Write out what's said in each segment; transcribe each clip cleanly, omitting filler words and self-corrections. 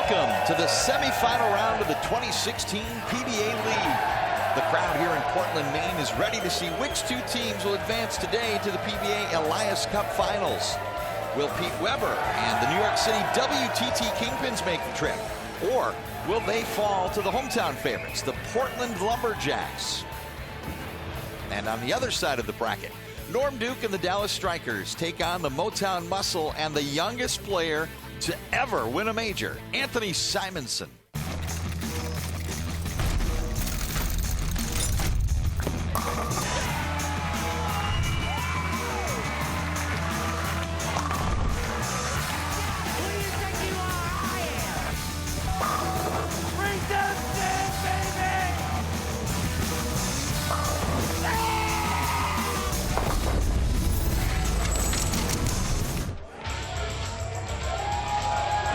Welcome to the semifinal round of the 2016 PBA League. The crowd here in Portland, Maine is ready to see which two teams will advance today to the PBA Elias Cup Finals. Will Pete Weber and the New York City WTT KingPins make the trip? Or will they fall to the hometown favorites, the Portland Lumberjacks? And on the other side of the bracket, Norm Duke and the Dallas Strikers take on the Motown Muscle and the youngest player to ever win a major, Anthony Simonson.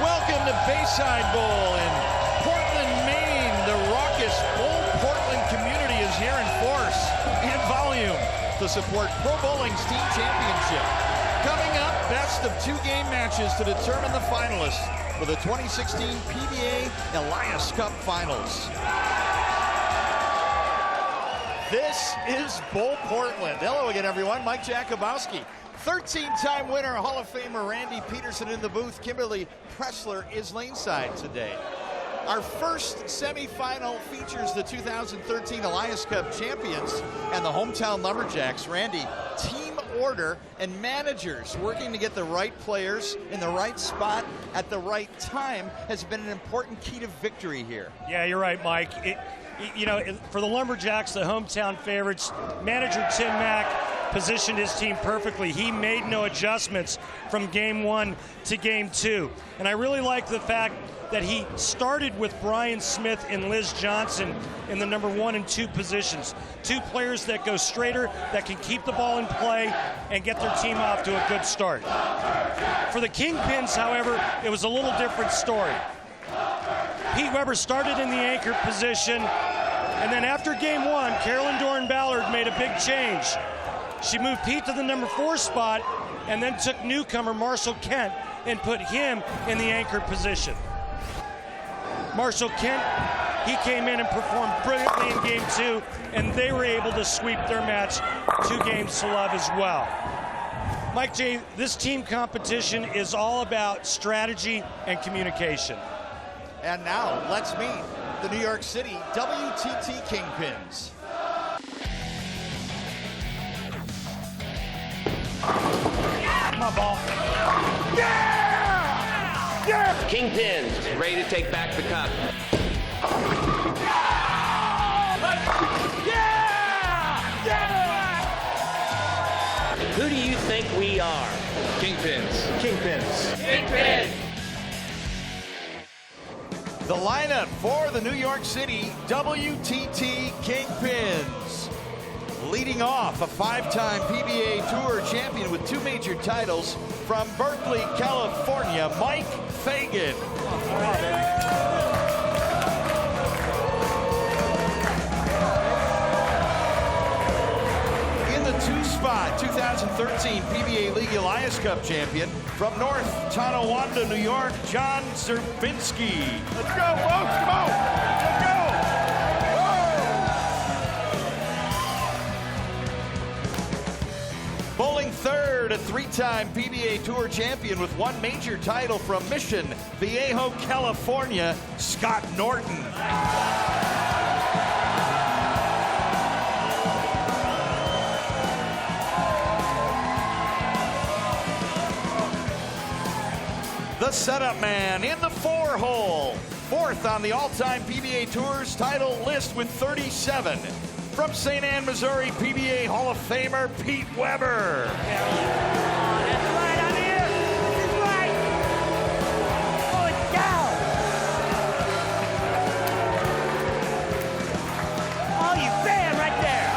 Welcome to Bayside Bowl in Portland, Maine. The raucous Bowl Portland community is here in force and volume to support Pro Bowling's team championship. Coming up, best of two-game matches to determine the finalists for the 2016 PBA Elias Cup Finals. This is Bowl Portland. Hello again, everyone. Mike Jakubowski. 13-time winner, Hall of Famer Randy Peterson in the booth. Kimberly Pressler is laneside today. Our first semifinal features the 2013 Elias Cup champions and the hometown Lumberjacks. Randy, team order and managers working to get the right players in the right spot at the right time has been an important key to victory here. Yeah, you're right, Mike. For the Lumberjacks, the hometown favorites, manager Tim Mack positioned his team perfectly. He made no adjustments from game one to game two. And I really like the fact that he started with Brian Smith and Liz Johnson in the number 1 and 2 positions. Two players that go straighter, that can keep the ball in play and get their team off to a good start. For the KingPins, however, it was a little different story. Pete Weber started in the anchor position, and then after game one, Carolyn Doran-Ballard made a big change. She moved Pete to the number 4 spot and then took newcomer Marshall Kent and put him in the anchor position. Marshall Kent, he came in and performed brilliantly in game 2, and they were able to sweep their match 2 games to love as well. Mike J., this team competition is all about strategy and communication. And now, let's meet the New York City WTT KingPins. My ball. Yeah! Yeah! KingPins ready to take back the cup. Yeah! Yeah! Who do you think we are? KingPins. KingPins. KingPins! The lineup for the New York City WTT KingPins. Leading off, a 5-time PBA Tour champion with 2 major titles from Berkeley, California, Mike Fagan. In the 2 spot, 2013 PBA League Elias Cup champion from North Tonawanda, New York, John Zerbinski. Let's go, folks, come on, let's go. Bowling third, a 3-time PBA Tour champion with 1 major title from Mission Viejo, California, Scott Norton. The setup man in the 4-hole, 4th on the all-time PBA Tour's title list with 37. From St. Ann, Missouri, PBA Hall of Famer Pete Weber. That's right, I'm here. This is right. Oh, it's down. Oh, you fan right there.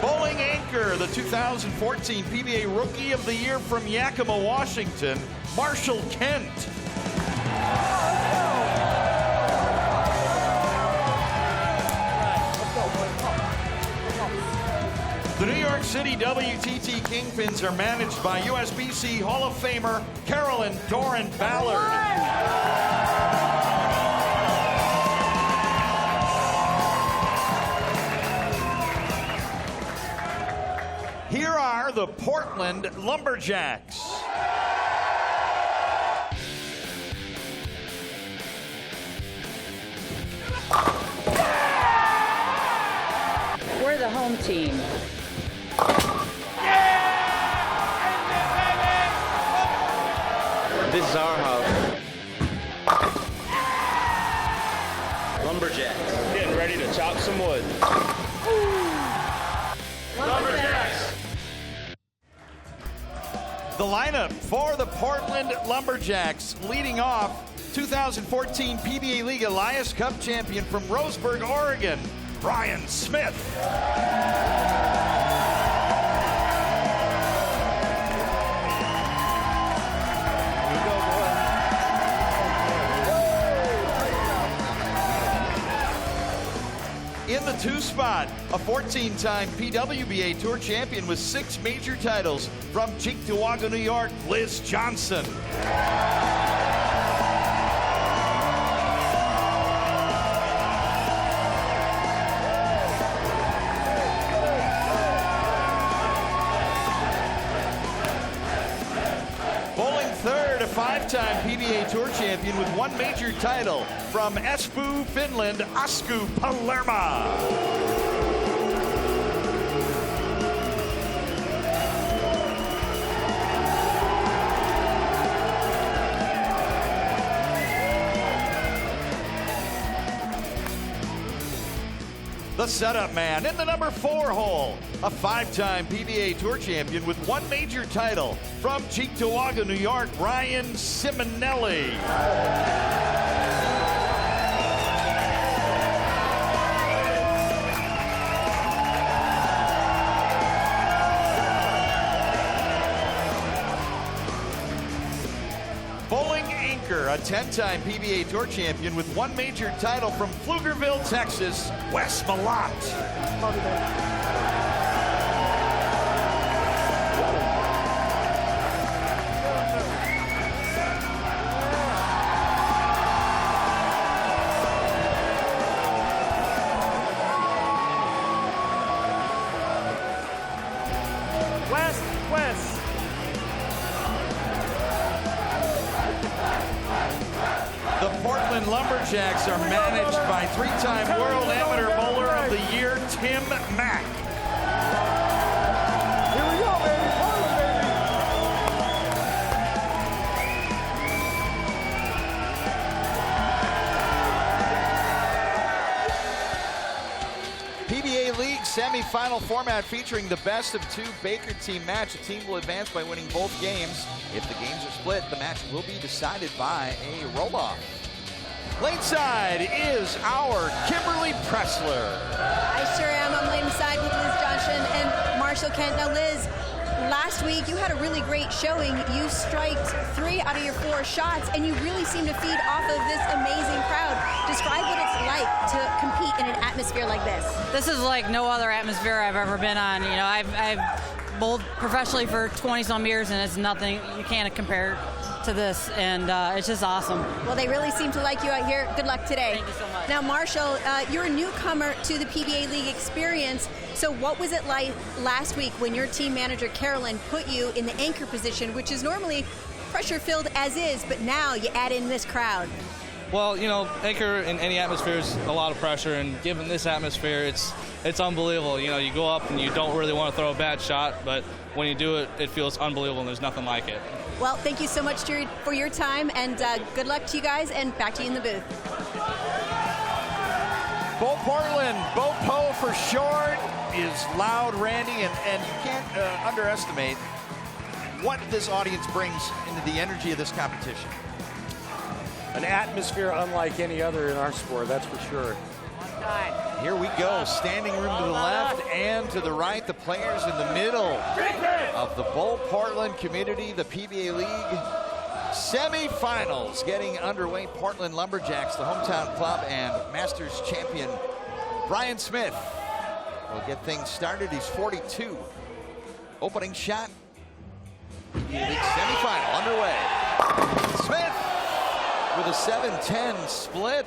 Bowling anchor, the 2014 PBA Rookie of the Year from Yakima, Washington, Marshall Kent. The New York City WTT KingPins are managed by USBC Hall of Famer Carolyn Doran Ballard. Here are the Portland Lumberjacks. We're the home team. This is our house. Lumberjacks. Getting ready to chop some wood. Lumberjacks. The lineup for the Portland Lumberjacks, leading off 2014 PBA League Elias Cup champion from Roseburg, Oregon, Brian Smith. In the 2 spot, a 14-time PWBA Tour champion with 6 major titles from Cheektowaga, New York, Liz Johnson. Bowling third, a 5-time PBA Tour champion with 1 major title from Espoo, Finland, Asku Palerma. The setup man in the number 4 hole, a 5-time PBA Tour champion with 1 major title from Cheektowaga, New York, Ryan Simonelli. Bowling anchor, a 10-time PBA Tour champion with 1 major title from Pflugerville, Texas, Wes Malott. West. The Portland Lumberjacks are managed by 3-time World Amateur Bowler of the Year, Tim Mack. Here we go, baby. PBA League semifinal format featuring the best of 2 Baker team match. A team will advance by winning both games. If the games are split, the match will be decided by a roll-off. Lane side is our Kimberly Pressler. I sure am. I'm lane side with Liz Johnson and Marshall Kent. Now, Liz, last week you had a really great showing. You striked 3 out of your 4 shots, and you really seem to feed off of this amazing crowd. Describe what it's like to compete in an atmosphere like this. This is like no other atmosphere I've ever been on. You know, I've bowled professionally for 20-some years, and it's nothing. You can't compare to this, and it's just awesome. Well, they really seem to like you out here. Good luck today. Thank you so much. Now, Marshall, you're a newcomer to the PBA League experience. So what was it like last week when your team manager, Carolyn, put you in the anchor position, which is normally pressure-filled as is, but now you add in this crowd? Well, you know, anchor in any atmosphere is a lot of pressure, and given this atmosphere, it's unbelievable. You know, you go up and you don't really want to throw a bad shot, but when you do it, it feels unbelievable, and there's nothing like it. Well, thank you so much for your time, and good luck to you guys, and back to you in the booth. Bo Portland, Bo Po for short, is loud, Randy, and you can't underestimate what this audience brings into the energy of this competition. An atmosphere unlike any other in our sport, that's for sure. Here we go, standing room to the left and to the right, the players in the middle of the Bo Portland community, the PBA League semifinals getting underway. Portland Lumberjacks, the hometown club, and Masters champion Brian Smith will get things started. He's 42. Opening shot. PBA League semifinal underway. Smith with a 7-10 split.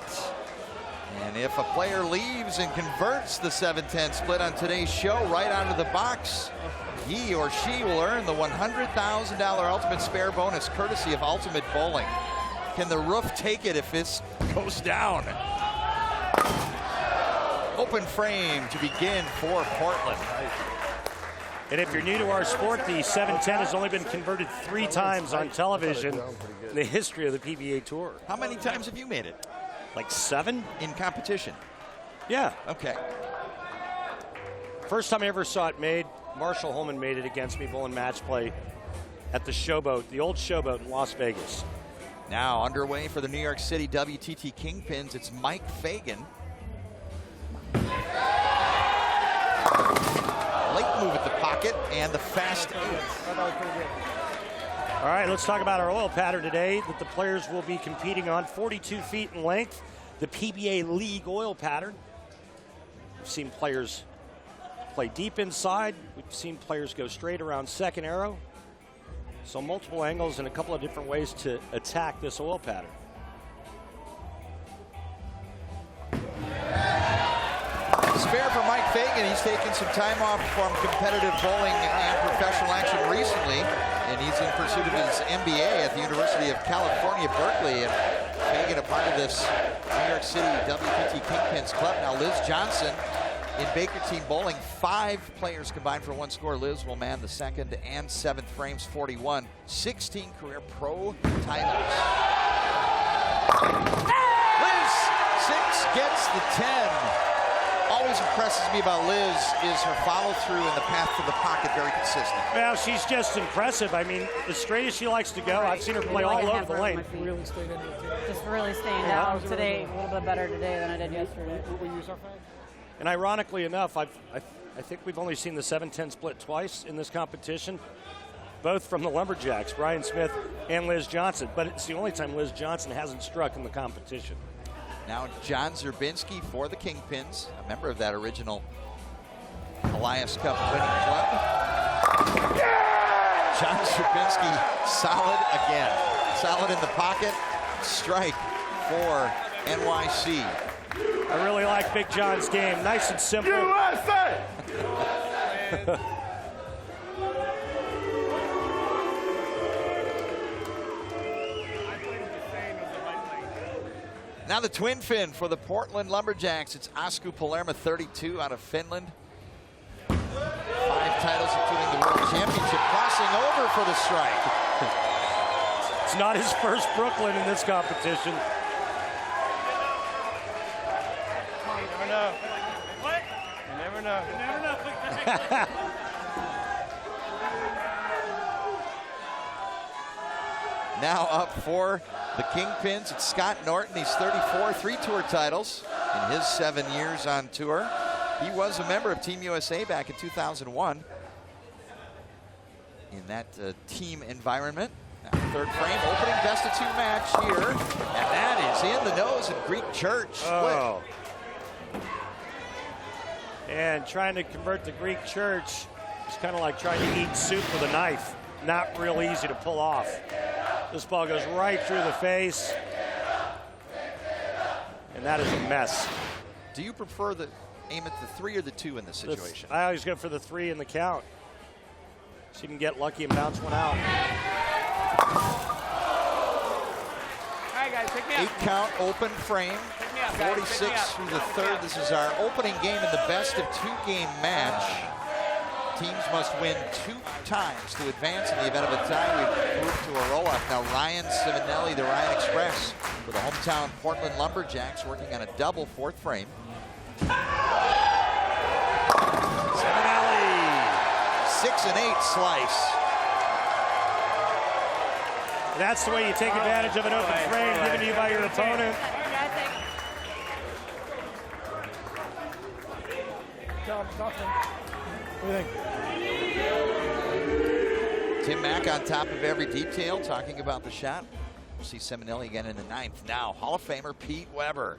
And if a player leaves and converts the 7-10 split on today's show right onto the box, he or she will earn the $100,000 ultimate spare bonus courtesy of Ultimate Bowling. Can the roof take it if this goes down? Open frame to begin for Portland. And if you're new to our sport, the 7-10 has only been converted 3 times on television in the history of the PBA Tour. How many times have you made it? Like 7? In competition? Yeah. Okay. First time I ever saw it made, Marshall Holman made it against me bowling match play at the Showboat, the old Showboat in Las Vegas. Now underway for the New York City WTT Kingpins, it's Mike Fagan. Late move at the pocket and the fast 8. All right, let's talk about our oil pattern today that the players will be competing on. 42 feet in length, the PBA League oil pattern. We've seen players play deep inside. We've seen players go straight around second arrow. So multiple angles and a couple of different ways to attack this oil pattern. Spare for Mike Fagan. He's taken some time off from competitive bowling and professional action recently, and he's in pursuit of his MBA at the University of California, Berkeley. And Fagan, a part of this New York City WTT Kingpins club. Now Liz Johnson in Baker team bowling. 5 players combined for 1 score. Liz will man the 2nd and 7th frames, 41. 16 career pro titles. Liz, 6 gets the 10. Always impresses me about Liz is her follow-through and the path to the pocket, very consistent. Well, she's just impressive. I mean, as straight as she likes to go, I've seen her play all over the lane. Just really staying down today, a little bit better today than I did yesterday. And ironically enough, I think we've only seen the 7-10 split twice in this competition, both from the Lumberjacks, Brian Smith and Liz Johnson. But it's the only time Liz Johnson hasn't struck in the competition. Now John Zerbinski for the Kingpins, a member of that original Elias Cup winning club. John Zerbinski solid again. Solid in the pocket. Strike for NYC. I really like Big John's game. Nice and simple. USA! Now the twin fin for the Portland Lumberjacks. It's Asku Palermo, 32, out of Finland. 5 titles, including the World Championship. Crossing over for the strike. It's not his first Brooklyn in this competition. You never know. What? You never know. You never know. Now up for the Kingpins, it's Scott Norton. He's 34, 3 tour titles in his 7 years on tour. He was a member of Team USA back in 2001 in that team environment. Now, 3rd frame, opening best of 2 match here, and that is in the nose of Greek Church. Oh. And trying to convert the Greek Church is kind of like trying to eat soup with a knife. Not real easy to pull off. This ball goes right through the face. And that is a mess. Do you prefer the aim at the 3 or the 2 in this situation? I always go for the 3 in the count. So you can get lucky and bounce one out. All right, guys, pick me up. 8 count, open frame. 46 through the 3rd. This is our opening game in the best of 2 game match. Teams must win 2 times to advance in the event of a tie. We move to a roll-up. Now Ryan Simonelli, the Ryan Express, for the hometown Portland Lumberjacks, working on a double 4th frame. Simonelli, 6 and 8 slice. That's the way you take advantage of an open frame given to you by your opponent. Tim Mack on top of every detail, talking about the shot. We'll see Simonelli again in the 9th. Now, Hall of Famer Pete Weber.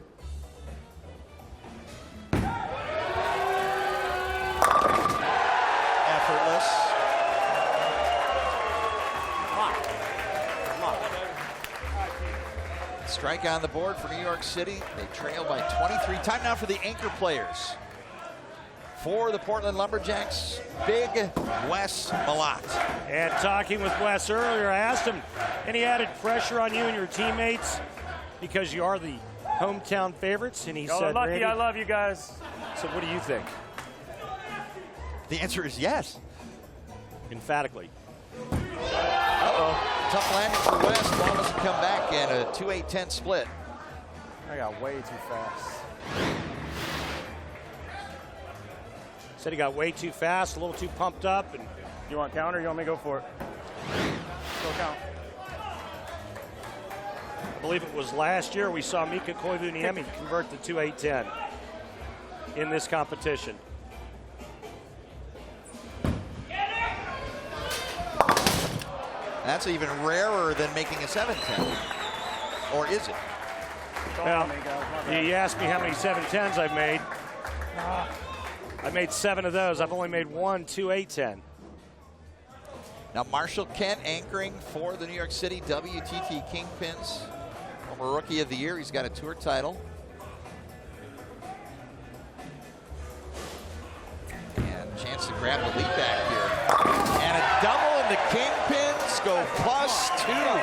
effortless. Strike on the board for New York City. They trail by 23. Time now for the anchor players. For the Portland Lumberjacks, Big Wes Malott. And talking with Wes earlier, I asked him, any added pressure on you and your teammates because you are the hometown favorites? And he said, lucky, Randy, I love you guys. So what do you think? The answer is yes. Emphatically. Uh-oh. Tough landing for Wes. Ball doesn't come back, and a 2-8-10 split. I got way too fast. Said he got way too fast, a little too pumped up. And You want counter? You want me to go for it? Go count. I believe it was last year we saw Mika Koivuniemi convert the 2-8-10 in this competition. That's even rarer than making a 7-10. Or is it? Well, you asked me how many 7-10s I've made. I made 7 of those. I've only made 1 2-8-10. Now Marshall Kent anchoring for the New York City WTT Kingpins. Former Rookie of the Year. He's got a tour title. And a chance to grab the lead back here. And a double, and the Kingpins go +2.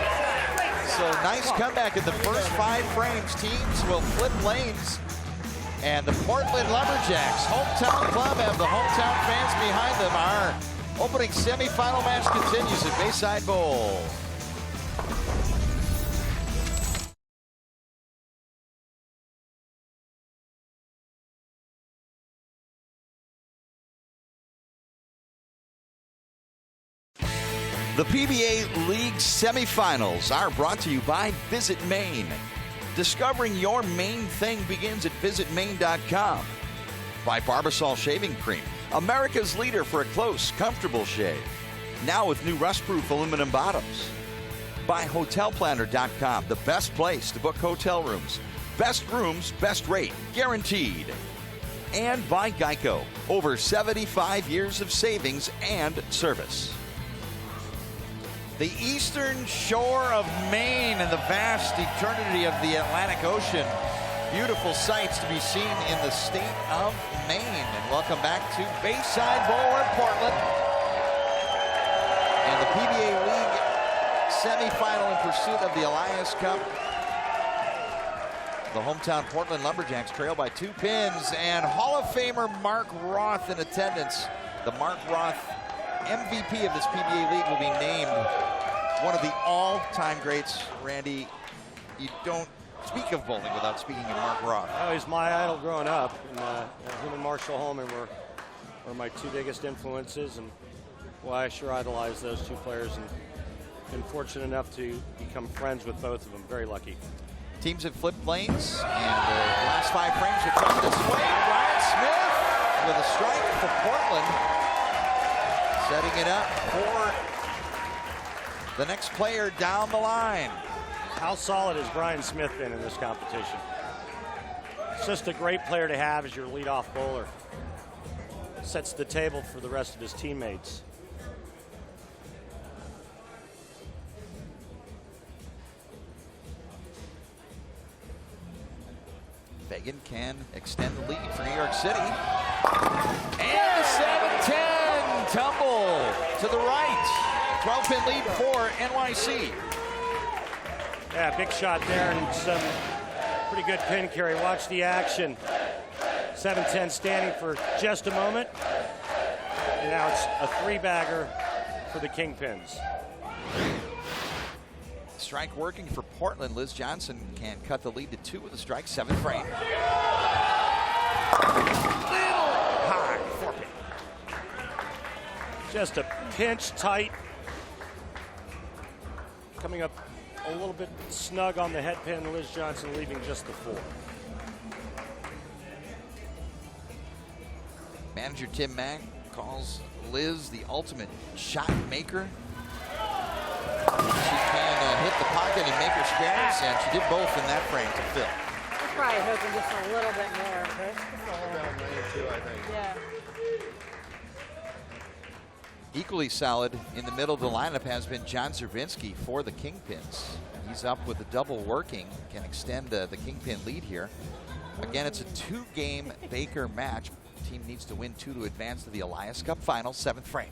So nice comeback in the first 5 frames. Teams will flip lanes. And the Portland Lumberjacks, hometown club, have the hometown fans behind them. Our opening semifinal match continues at Bayside Bowl. The PBA League semifinals are brought to you by Visit Maine. Discovering your Maine thing begins at visitmaine.com. By Barbasol Shaving Cream, America's leader for a close, comfortable shave. Now with new rust-proof aluminum bottoms. By hotelplanner.com, the best place to book hotel rooms. Best rooms, best rate, guaranteed. And by Geico, over 75 years of savings and service. The eastern shore of Maine and the vast eternity of the Atlantic Ocean. Beautiful sights to be seen in the state of Maine. And welcome back to Bayside Bowl in Portland. And the PBA League semifinal in pursuit of the Elias Cup. The hometown Portland Lumberjacks trail by 2 pins. And Hall of Famer Mark Roth in attendance. The Mark Roth MVP of this PBA League will be named one of the all-time greats. Randy, you don't speak of bowling without speaking of Mark Roth. Oh, he's my idol growing up. And him and Marshall Holman were my 2 biggest influences, and why I sure idolize those 2 players, and been fortunate enough to become friends with both of them. Very lucky. Teams have flipped lanes, and the last 5 frames have come this way. Ryan Smith with a strike for Portland. Setting it up for the next player down the line. How solid has Brian Smith been in this competition? It's just a great player to have as your leadoff bowler. Sets the table for the rest of his teammates. Fagan can extend the lead for New York City. And a 7-10 tumble to the right. 12-pin lead for NYC. Yeah, big shot there and some pretty good pin carry. Watch the action. 7-10 standing for just a moment. And now it's a 3-bagger for the Kingpins. Strike working for Portland. Liz Johnson can cut the lead to 2 with a strike. 7th frame. Little high 4-pin. Just a pinch tight. Coming up a little bit snug on the head pin. Liz Johnson leaving just the 4. Manager Tim Mack calls Liz the ultimate shot maker. She can hit the pocket and make her spares, and she did both in that frame to Phil. I'm probably hoping just a little bit more. Down lane too, I think. Yeah. Equally solid in the middle of the lineup has been John Zervinski for the Kingpins. He's up with a double working, can extend the Kingpin lead here. Again, it's a 2-game Baker match. The team needs to win 2 to advance to the Elias Cup Finals, 7th frame.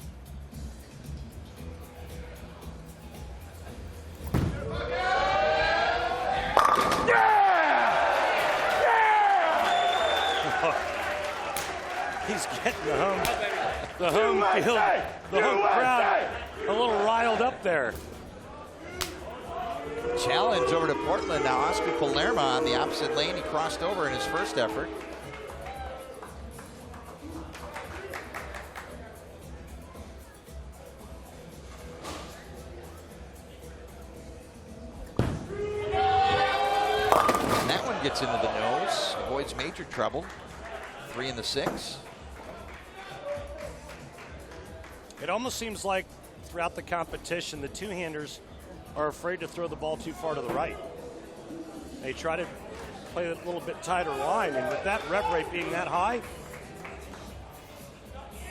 He's getting the home field, the home crowd a little riled up there. Challenge over to Portland now. Oscar Palermo on the opposite lane. He crossed over in his first effort. And that one gets into the nose, avoids major trouble. 3 in the 6. It almost seems like throughout the competition, the two-handers are afraid to throw the ball too far to the right. They try to play a little bit tighter line, and with that rev rate being that high,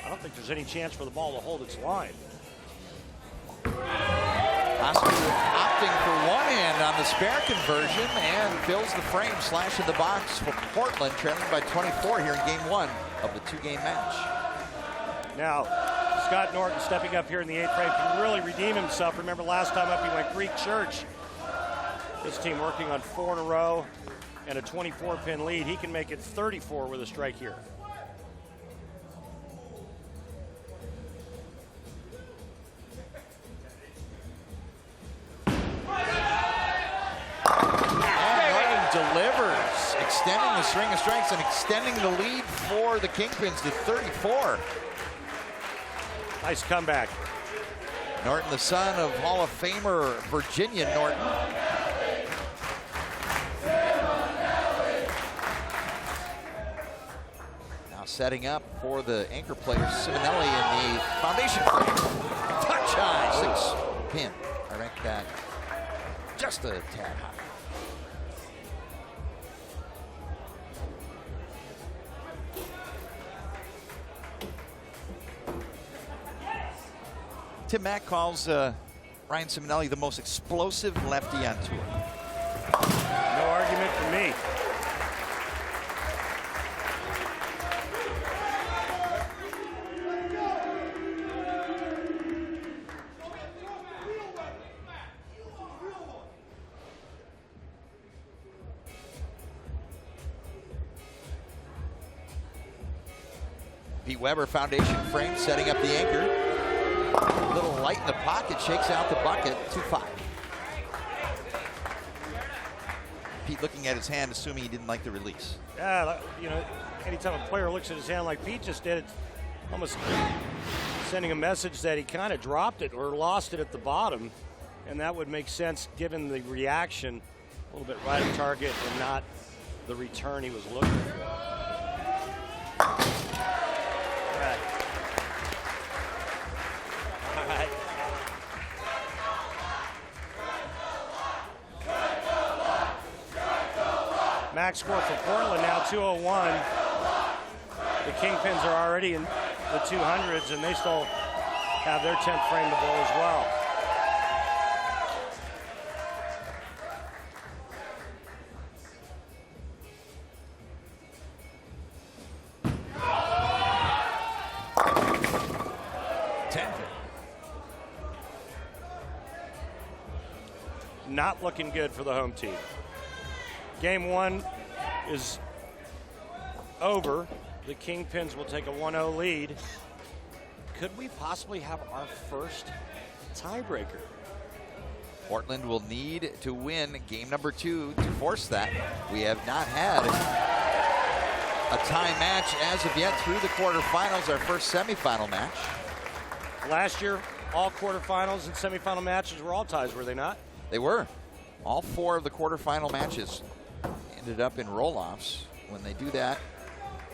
I don't think there's any chance for the ball to hold its line. Oscar opting for one hand on the spare conversion and fills the frame, slashing the box for Portland, trailing by 24 here in game 1 of the 2-game match. Now, Scott Norton stepping up here in the 8th frame can really redeem himself. Remember last time up he went Greek Church. This team working on 4 in a row and a 24-pin lead. He can make it 34 with a strike here. Delivers, extending the string of strikes and extending the lead for the Kingpins to 34. Nice comeback. Norton, the son of Hall of Famer Virginia Norton. Now setting up for the anchor player Simonelli in the foundation frame. Touch high, 6-pin. I rank that just a tad high. Tim Mack calls Ryan Simonelli the most explosive lefty on tour. No argument for me. Pete Weber, foundation frame, setting up the anchor. A little light in the pocket, shakes out the bucket, 2-5. Pete looking at his hand, assuming he didn't like the release. Yeah, you know, anytime a player looks at his hand like Pete just did, it's almost sending a message that he kind of dropped it or lost it at the bottom. And that would make sense given the reaction, a little bit right at target and not the return he was looking for. Max score for Portland now 201. The Kingpins are already in the 200s, and they still have their 10th frame to bowl as well. Not looking good for the home team. Game 1 is over. The Kingpins will take a 1-0 lead. Could we possibly have our first tiebreaker? Portland will need to win game number 2 to force that. We have not had a tie match as of yet through the quarterfinals, our first semifinal match. Last year, all quarterfinals and semifinal matches were all ties, were they not? They were. All 4 of the quarterfinal matches ended up in roll-offs. When they do that,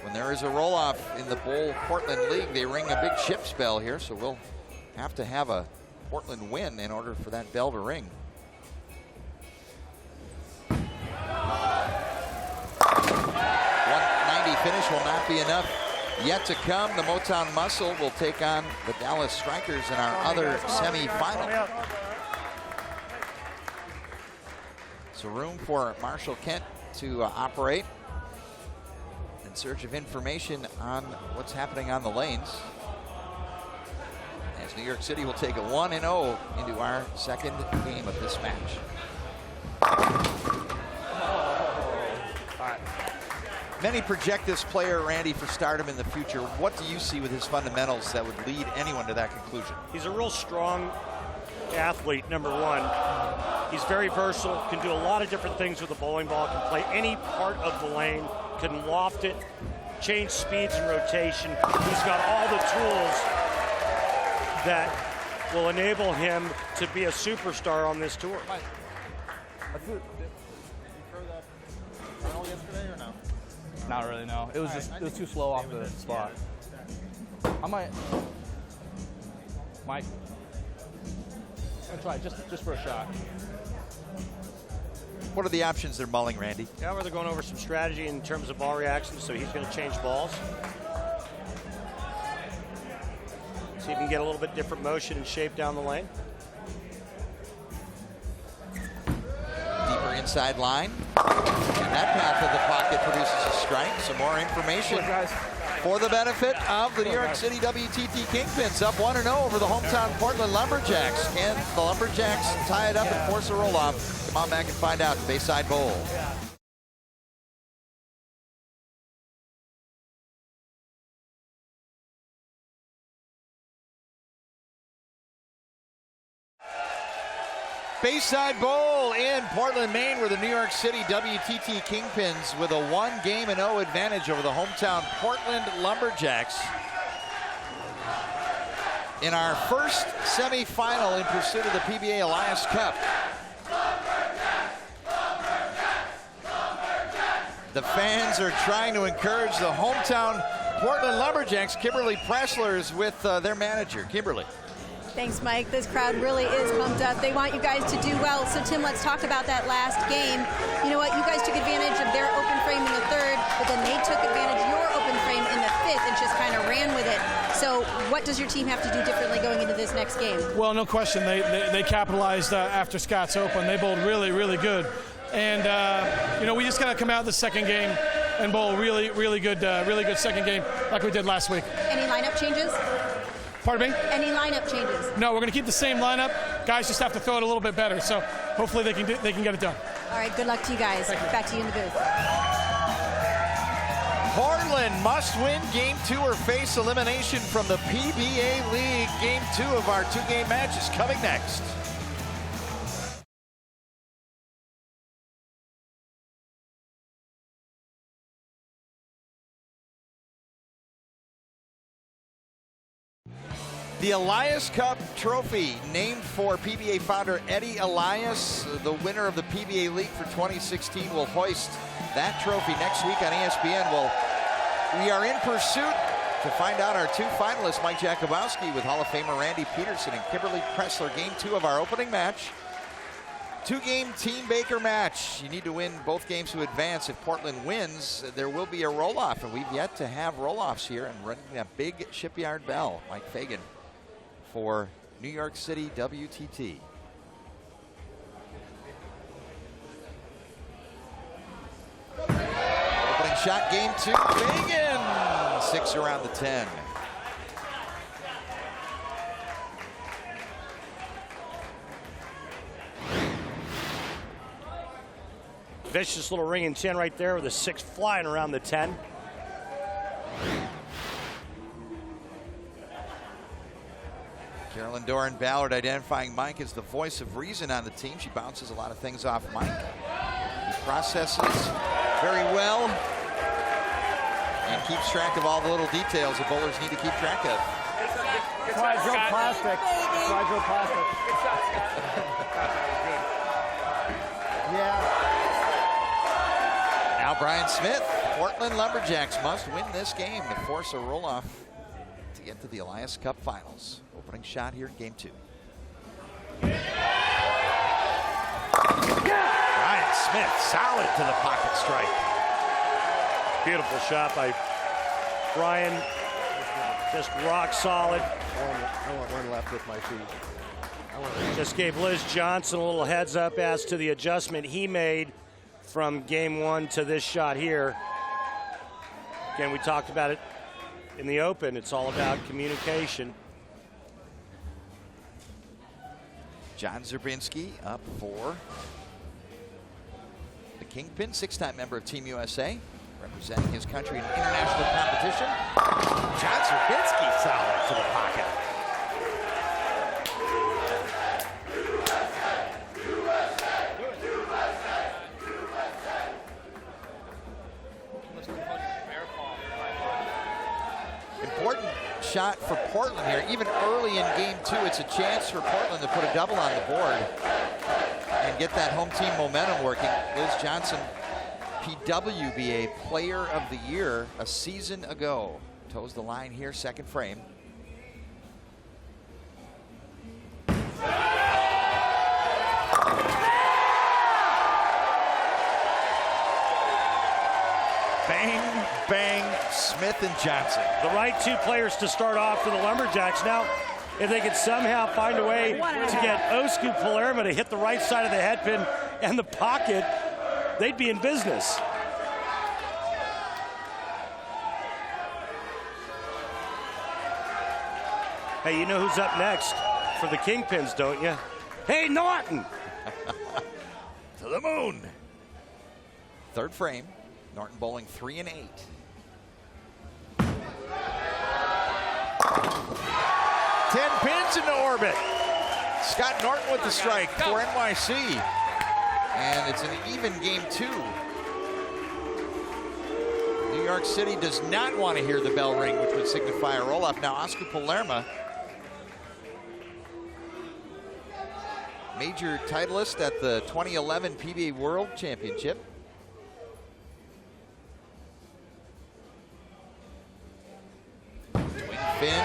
when there is a roll-off in the Bowl Portland League, they ring a big chips bell here, so we'll have to have a Portland win in order for that bell to ring. $190 finish will not be enough yet to come. The Motown Muscle will take on the Dallas Strikers in our other semifinal. So room for Marshall Kent to operate in search of information on what's happening on the lanes. As New York City will take a 1-0 into our second game of this match. Many project this player, Randy, for stardom in the future. What do you see with his fundamentals that would lead anyone to that conclusion? He's a real strong athlete, number one. He's very versatile, can do a lot of different things with the bowling ball, can play any part of the lane, can loft it, change speeds and rotation. He's got all the tools that will enable him to be a superstar on this tour. Did you throw that final yesterday or no? Not really, no. It was it was too slow off the spot. I might, Mike. I'm gonna try just for a shot. What are the options they're mulling, Randy? Yeah, where they're going over some strategy in terms of ball reactions, so he's going to change balls. See if he can get a little bit different motion and shape down the lane. Deeper inside line. And that path of the pocket produces a strike. Some more information for the benefit of the New York City WTT Kingpins. Up 1-0 over the hometown Portland Lumberjacks. Can the Lumberjacks tie it up and force a roll-off? Come on back and find out. Bayside Bowl. Bayside Bowl in Portland, Maine, where the New York City WTT Kingpins with a 1-0 advantage over the hometown Portland Lumberjacks in our first semifinal in pursuit of the PBA Elias Cup. The fans are trying to encourage the hometown Portland Lumberjacks. Kimberly Pressler is with their manager. Kimberly. Thanks, Mike. This crowd really is pumped up. They want you guys to do well. So, Tim, let's talk about that last game. You know what? You guys took advantage of their open frame in the third, but then they took advantage of your open frame in the fifth and just kind of ran with it. So what does your team have to do differently going into this next game? Well, no question. They capitalized after Scott's open. They bowled really, really good. And, we just got to come out the second game and bowl really good second game like we did last week. Any lineup changes? Pardon me? Any lineup changes? No, we're going to keep the same lineup. Guys just have to throw it a little bit better. So hopefully they can get it done. All right, good luck to you guys. Back to you in the booth. Portland must win Game 2 or face elimination from the PBA League. Game 2 of our two-game match is coming next. The Elias Cup Trophy, named for PBA founder Eddie Elias, the winner of the PBA League for 2016, will hoist that trophy next week on ESPN. Well, we are in pursuit to find out our two finalists, Mike Jakubowski with Hall of Famer Randy Peterson and Kimberly Pressler. Game 2 of our opening match. Two-game Team Baker match. You need to win both games to advance. If Portland wins, there will be a roll-off, and we've yet to have roll-offs here. And ringing that big shipyard bell, Mike Fagan for New York City WTT. Opening shot, Game 2, Fagan. 6 around the 10. Vicious little ring and 10 right there with a 6 flying around the 10. Carolyn Doran Ballard identifying Mike as the voice of reason on the team. She bounces a lot of things off Mike. He processes very well and keeps track of all the little details that bowlers need to keep track of. Plastic. Yeah. Now Brian Smith. Portland Lumberjacks must win this game to force a roll-off to get to the Elias Cup Finals. Opening shot here in Game 2. Brian Smith, solid to the pocket strike. Beautiful shot by Brian, just rock solid. I want one left with my feet. Just gave Liz Johnson a little heads up as to the adjustment he made from game one to this shot here. Again, we talked about it in the open. It's all about communication. John Zerbinski up for the Kingpin, 6-time member of Team USA, representing his country in international competition. John Zerbinski solid to the pocket. Important shot for Portland here. Even early in game two, it's a chance for Portland to put a double on the board and get that home team momentum working. Liz Johnson, PWBA Player of the Year a season ago. Toes the line here, second frame. Bang, bang, Smith and Johnson. The right two players to start off for the Lumberjacks. Now, if they could somehow find a way to get Osku Palermo to hit the right side of the headpin and the pocket, they'd be in business. Hey, you know who's up next for the Kingpins, don't you? Hey, Norton! To the moon. Third frame. Norton bowling 3 and 8. Ten pins into orbit. Scott Norton with the strike for NYC. And it's an even game two. New York City does not want to hear the bell ring, which would signify a roll-off. Now, Osku Palermo, major titleist at the 2011 PBA World Championship. Spin.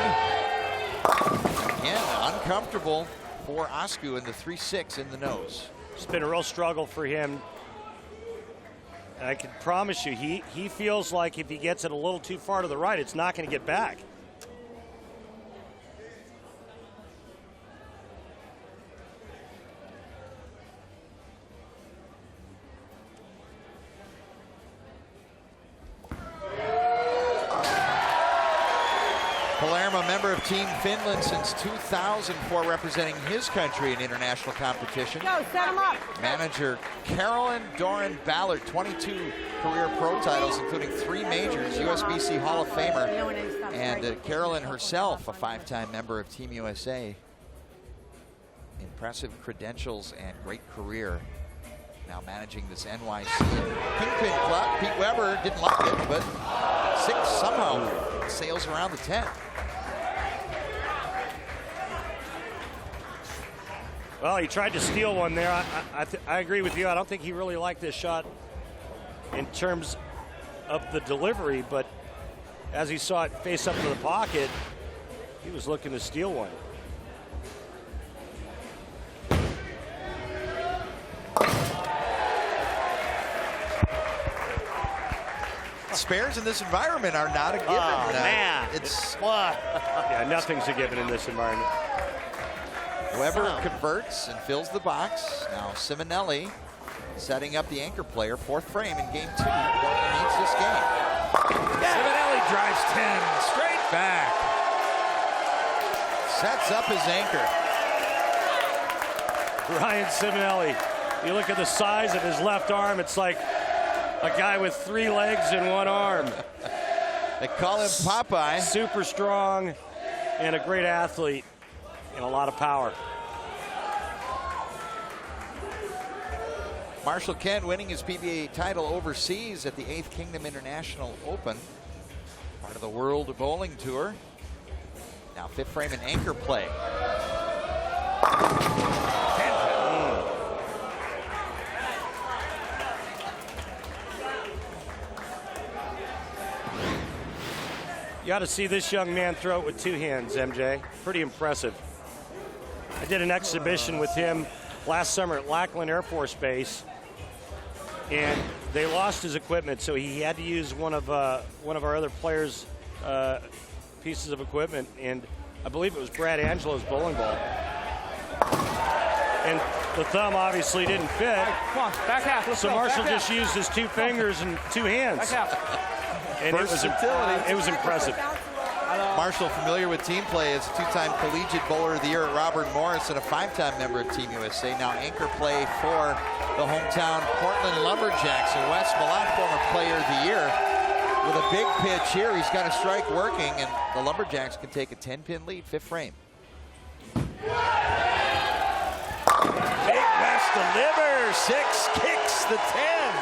Again, uncomfortable for Osku in the 3-6 in the nose. It's been a real struggle for him. And I can promise you, he feels like if he gets it a little too far to the right, it's not going to get back. Palermo, a member of Team Finland since 2004, representing his country in international competition. Go, set him up. Manager Carolyn Doran Ballard, 22 career pro titles, including 3 majors, USBC Hall of Famer, and Carolyn herself, a 5-time member of Team USA. Impressive credentials and great career. Now managing this NYC Kingpin club. Pete Weber didn't like it, but 6 somehow sails around the 10. Well, he tried to steal one there. I agree with you. I don't think he really liked this shot in terms of the delivery, but as he saw it face up to the pocket, he was looking to steal one. Spares in this environment are not a given. Oh, man. It's yeah, nothing's a given in this environment. Weber converts and fills the box. Now Simonelli setting up the anchor player. 4th frame in game 2. Portland needs this game. Simonelli drives 10 straight back. Sets up his anchor. Ryan Simonelli. You look at the size of his left arm, it's like a guy with 3 legs and 1 arm. They call him Popeye. Super strong and a great athlete and a lot of power. Marshall Kent winning his PBA title overseas at the 8th Kingdom International Open. Part of the World Bowling Tour. Now 5th frame and anchor play. You got to see this young man throw it with 2 hands, MJ. Pretty impressive. I did an exhibition with him last summer at Lackland Air Force Base, and they lost his equipment, so he had to use one of our other players' pieces of equipment, and I believe it was Brad Angelo's bowling ball. And the thumb obviously didn't fit. Come on, back half. Let's So go. Marshall Back just half. used his 2 fingers and 2 hands. Back half. And it was impressive. Marshall, familiar with team play, is a 2-time collegiate bowler of the year at Robert Morris and a 5-time member of Team USA. Now anchor play for the hometown Portland Lumberjacks. And Wes Millat, former player of the year, with a big pitch here. He's got a strike working, and the Lumberjacks can take a 10-pin lead, 5th frame. Big West delivers, 6 kicks the 10.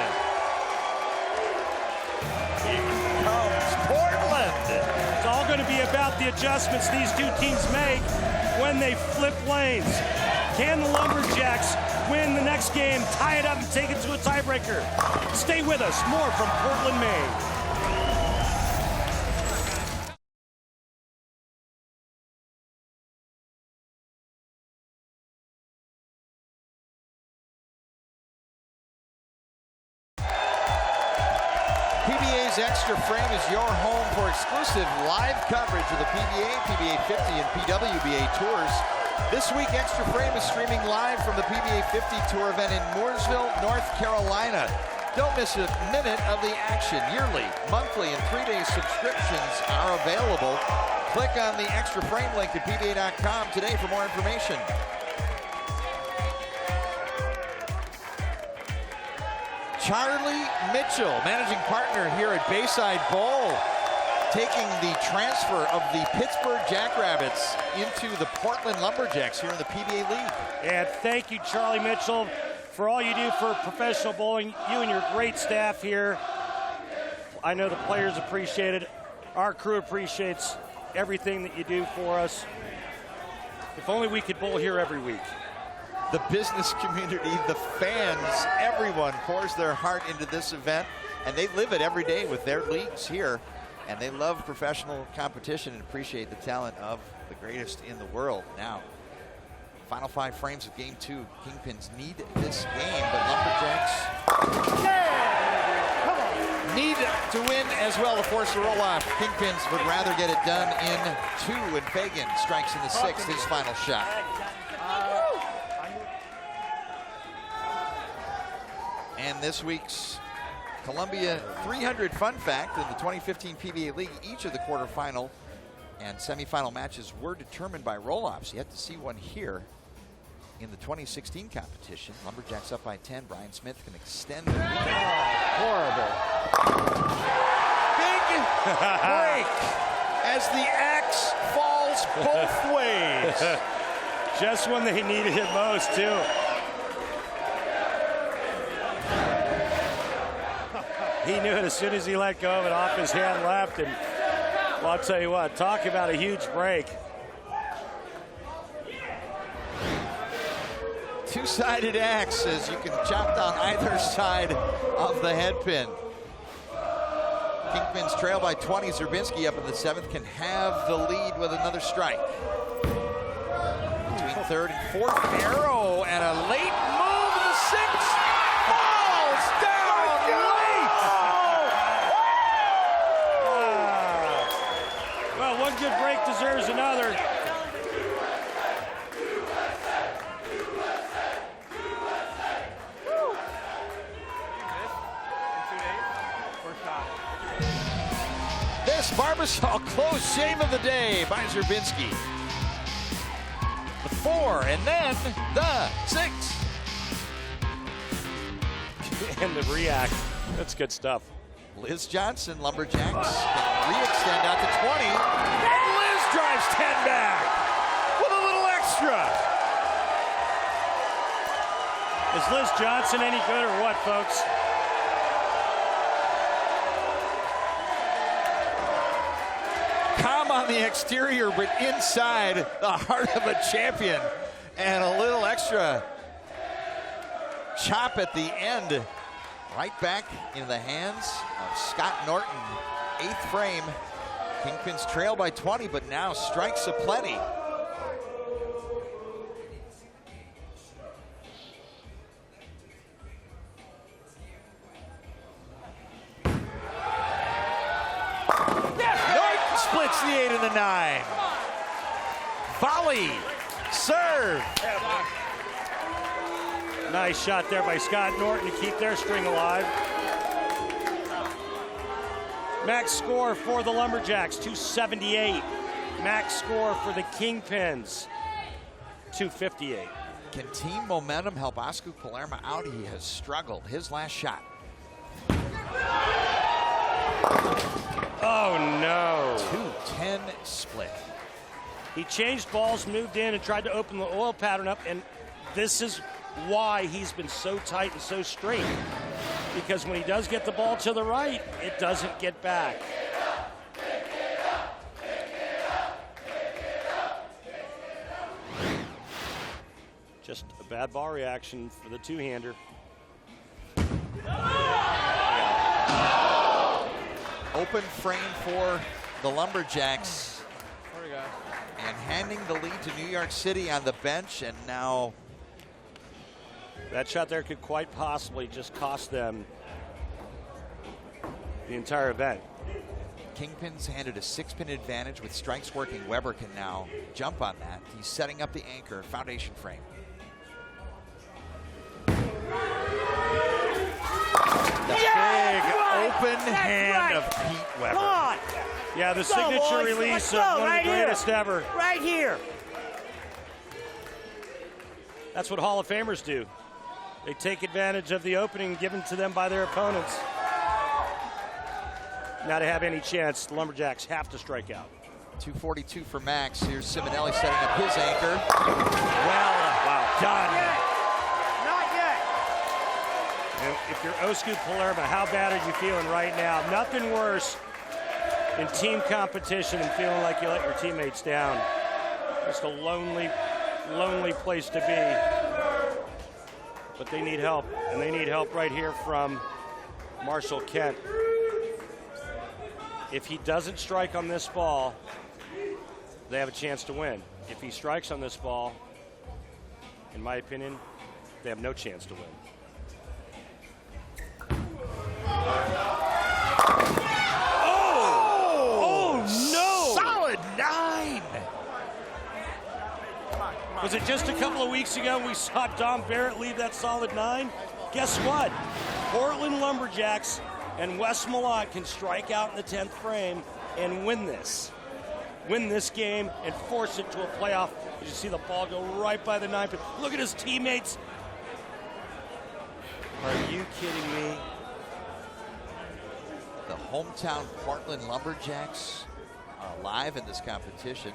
Here comes Portland. It's all going to be about the adjustments these two teams make when they flip lanes. Can the Lumberjacks win the next game, tie it up, and take it to a tiebreaker? Stay with us. More from Portland, Maine. PBA's Extra Frame is your home for exclusive live coverage of the PBA, PBA 50, and PWBA tours. This week, Extra Frame is streaming live from the PBA 50 Tour event in Mooresville, North Carolina. Don't miss a minute of the action. Yearly, monthly, and 3-day subscriptions are available. Click on the Extra Frame link at PBA.com today for more information. Charlie Mitchell, managing partner here at Bayside Bowl, taking the transfer of the Pittsburgh Jackrabbits into the Portland Lumberjacks here in the PBA League. And thank you, Charlie Mitchell, for all you do for professional bowling. You and your great staff here. I know the players appreciate it. Our crew appreciates everything that you do for us. If only we could bowl here every week. The business community, the fans, everyone pours their heart into this event, and they live it every day with their leagues here, and they love professional competition and appreciate the talent of the greatest in the world. Now, final 5 frames of game 2. Kingpins need this game, but Lumberjacks need to win as well to force a roll-off. Kingpins would rather get it done in 2, and Fagan strikes in the 6th, his final shot. And this week's Columbia 300 fun fact: in the 2015 PBA League, each of the quarterfinal and semifinal matches were determined by roll-offs. Yet to see one here in the 2016 competition. Lumberjacks up by 10. Brian Smith can extend the lead. Horrible. Big break as the axe falls both ways. Just when they needed it most, too. He knew it as soon as he let go of it off his hand left, and well, I'll tell you what, talk about a huge break. Two-sided axe, as you can chop down either side of the headpin. Kingpins trail by 20. Zerbinski up in the 7th can have the lead with another strike. Between 3rd and 4th, arrow and a late move in the 6th. Falls down late. Well, one good break deserves another. This Barbasol close shave of the day by Zerbinski. The 4 and then the 6. And the react. That's good stuff. Liz Johnson, Lumberjacks, can re-extend out to 20. And Liz drives 10 back with a little extra. Is Liz Johnson any good or what, folks? Calm on the exterior, but inside the heart of a champion. And a little extra chop at the end. Right back into the hands of Scott Norton. 8th frame. Kingpins trail by 20, but now strikes aplenty. Norton splits the 8 and the 9. Volley, serve. Nice shot there by Scott Norton to keep their string alive. Max score for the Lumberjacks, 278. Max score for the Kingpins, 258. Can team momentum help Oscar Palermo out? He has struggled. His last shot. Oh no. 2-10 split. He changed balls, moved in, and tried to open the oil pattern up, and this is why he's been so tight and so straight. Because when he does get the ball to the right, it doesn't get back. Just a bad ball reaction for the two-hander. Open frame for the Lumberjacks. And handing the lead to New York City on the bench, and now that shot there could quite possibly just cost them the entire event. Kingpins handed a 6-pin advantage with strikes working. Weber can now jump on that. He's setting up the anchor, foundation frame. The big open hand of Pete Weber. Come on. Yeah, the Let's go, signature boys. release Let's of go, one of right the greatest here. ever. Right here. That's what Hall of Famers do. They take advantage of the opening given to them by their opponents. Now to have any chance, the Lumberjacks have to strike out. 242 for Max. Here's Simonelli setting up his anchor. Well done. Not yet. And if you're Oscar Palermo, how bad are you feeling right now? Nothing worse in team competition and feeling like you let your teammates down. Just a lonely, lonely place to be. But they need help, and they need help right here from Marshall Kent. If he doesn't strike on this ball, they have a chance to win. If he strikes on this ball, in my opinion, they have no chance to win. Solid 9. Was it just a couple of weeks ago we saw Dom Barrett leave that solid 9? Guess what? Portland Lumberjacks and Wes Malott can strike out in the 10th frame and win this. Win this game and force it to a playoff. You see the ball go right by the 9. But look at his teammates. Are you kidding me? The hometown Portland Lumberjacks are alive in this competition.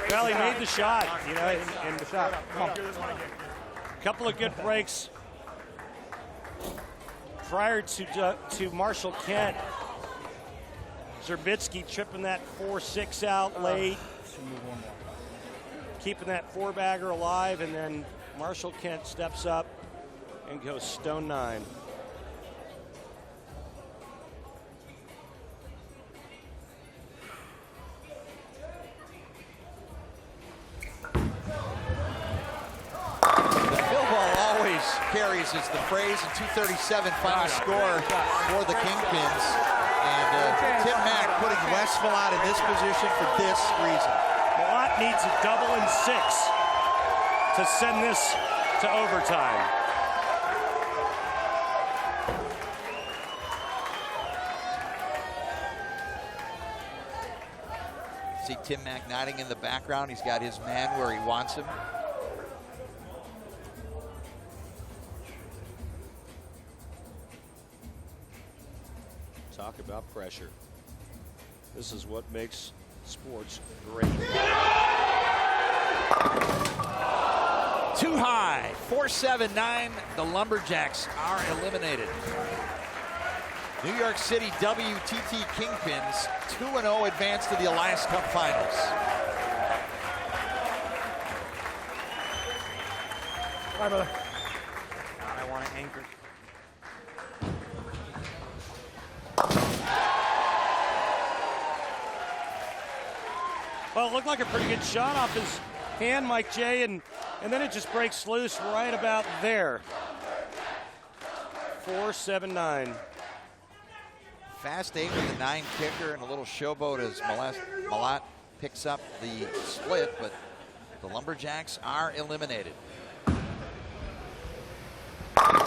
Well, he made the shot, you know, and the shot. Come on. A couple of good breaks prior to Marshall Kent. Zerbitsky tripping that 4-6 out late, keeping that 4-bagger alive, and then Marshall Kent steps up and goes stone 9. Carries is the phrase, and 237 final score for the Kingpins. And Tim Mack putting Wes Malott in this position for this reason. Malott needs a double and 6 to send this to overtime. See Tim Mack nodding in the background. He's got his man where he wants him. Talk about pressure. This is what makes sports great. Too high. 4-7-9. The Lumberjacks are eliminated. New York City WTT Kingpins 2-0 advance to the Elias Cup Finals. Bye, brother. I want to anchor. Well, it looked like a pretty good shot off his hand, Mike J. And And then it just breaks loose right about there. 4-7-9. Fast 8 with the 9 kicker and a little showboat as Malat picks up the split, but the Lumberjacks are eliminated. And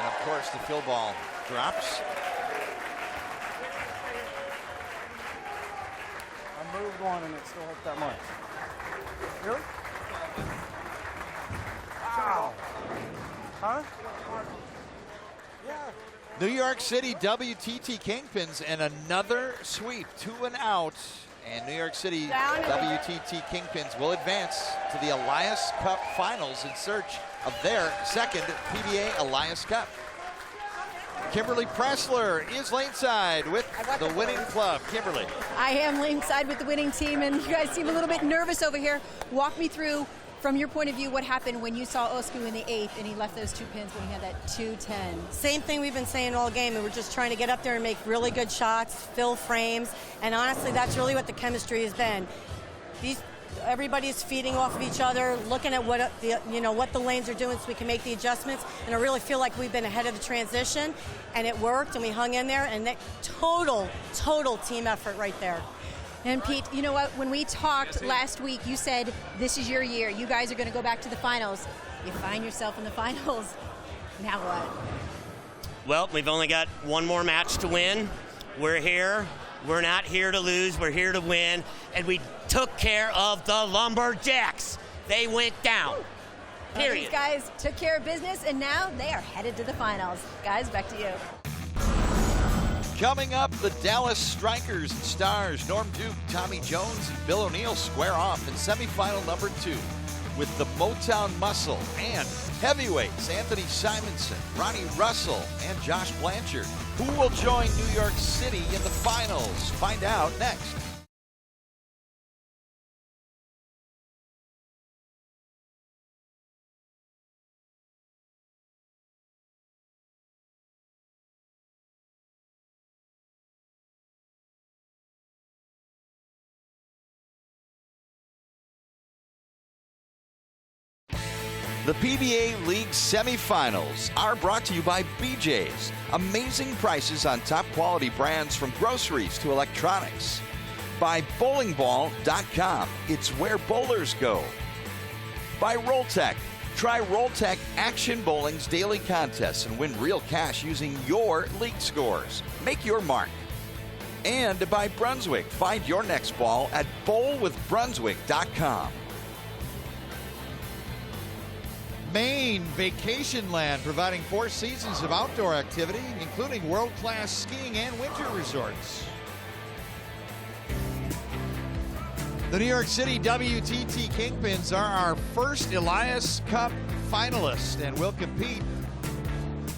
of course the field ball drops. I moved one and it still hurt that much. Really? Wow. Huh? Yeah. New York City WTT KingPins and another sweep, 2 and out. And New York City WTT KingPins will advance to the Elias Cup Finals in search of their second PBA Elias Cup. Kimberly Pressler is laneside with the winning club. Kimberly. I am laneside with the winning team, and you guys seem a little bit nervous over here. Walk me through, from your point of view, what happened when you saw Osku in the 8th and he left those 2 pins when he had that 2-10. Same thing we've been saying all game, and we're just trying to get up there and make really good shots, fill frames, and honestly, that's really what the chemistry has been. Everybody's feeding off of each other, looking at what the lanes are doing so we can make the adjustments, and I really feel like we've been ahead of the transition, and it worked, and we hung in there, and that total team effort right there. And Pete, you know what? When we talked last week, you said this is your year. You guys are going to go back to the finals. You find yourself in the finals. Now what? Well, we've only got one more match to win. We're here. We're not here to lose. We're here to win. And we took care of the Lumberjacks. They went down. Period. These guys took care of business, and now they are headed to the finals. Guys, back to you. Coming up, the Dallas Strikers and Stars, Norm Duke, Tommy Jones, and Bill O'Neill square off in semifinal number 2 with the Motown Muscle and heavyweights Anthony Simonson, Ronnie Russell, and Josh Blanchard. Who will join New York City in the finals? Find out next. The PBA League semifinals are brought to you by BJ's. Amazing prices on top quality brands from groceries to electronics. By bowlingball.com. It's where bowlers go. By Rolltech. Try Rolltech Action Bowling's daily contests and win real cash using your league scores. Make your mark. And by Brunswick. Find your next ball at bowlwithbrunswick.com. Maine Vacation Land, providing 4 seasons of outdoor activity, including world-class skiing and winter resorts. The New York City WTT KingPins are our first Elias Cup finalists and will compete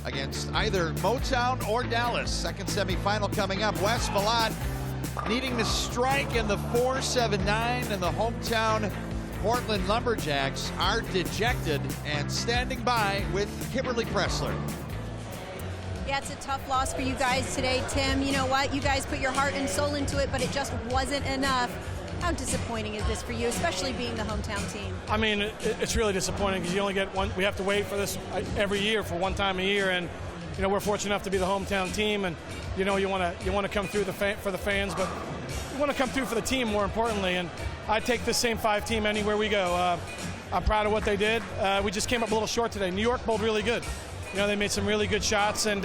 against either Motown or Dallas. Second semifinal coming up. Wes Malat needing to strike in the 4-7-9, and the hometown Portland Lumberjacks are dejected and standing by with Kimberly Pressler. Yeah, it's a tough loss for you guys today, Tim. You know what? You guys put your heart and soul into it, but it just wasn't enough. How disappointing is this for you, especially being the hometown team? I mean, it's really disappointing because you only get one. We have to wait for this every year for one time a year, and you know we're fortunate enough to be the hometown team, and you know you want to come through for the fans, but you want to come through for the team more importantly. And I take this same 5 team anywhere we go. I'm proud of what they did. We just came up a little short today. New York bowled really good. You know, they made some really good shots, and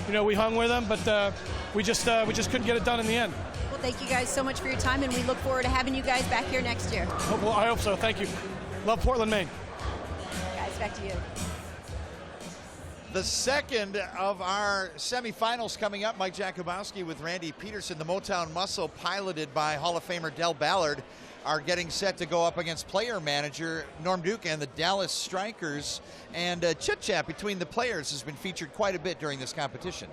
you know we hung with them, but we just couldn't get it done in the end. Well, thank you guys so much for your time, and we look forward to having you guys back here next year. Well, I hope so. Thank you. Love Portland, Maine. Guys, back to you. The second of our semifinals coming up. Mike Jakubowski with Randy Peterson. The Motown Muscle, piloted by Hall of Famer Del Ballard, are getting set to go up against player manager Norm Duke and the Dallas Strikers. And chit-chat between the players has been featured quite a bit during this competition.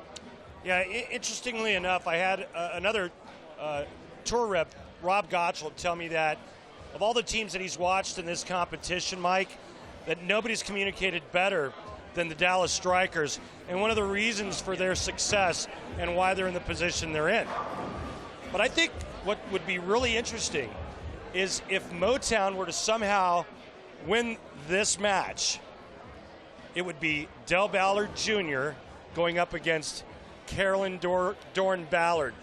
Yeah, interestingly enough, I had another tour rep, Rob Gottschall, tell me that of all the teams that he's watched in this competition, Mike, that nobody's communicated better than the Dallas Strikers, and one of the reasons for their success and why they're in the position they're in. But I think what would be really interesting is if Motown were to somehow win this match, it would be Del Ballard Jr. going up against Carolyn Dorn Ballard.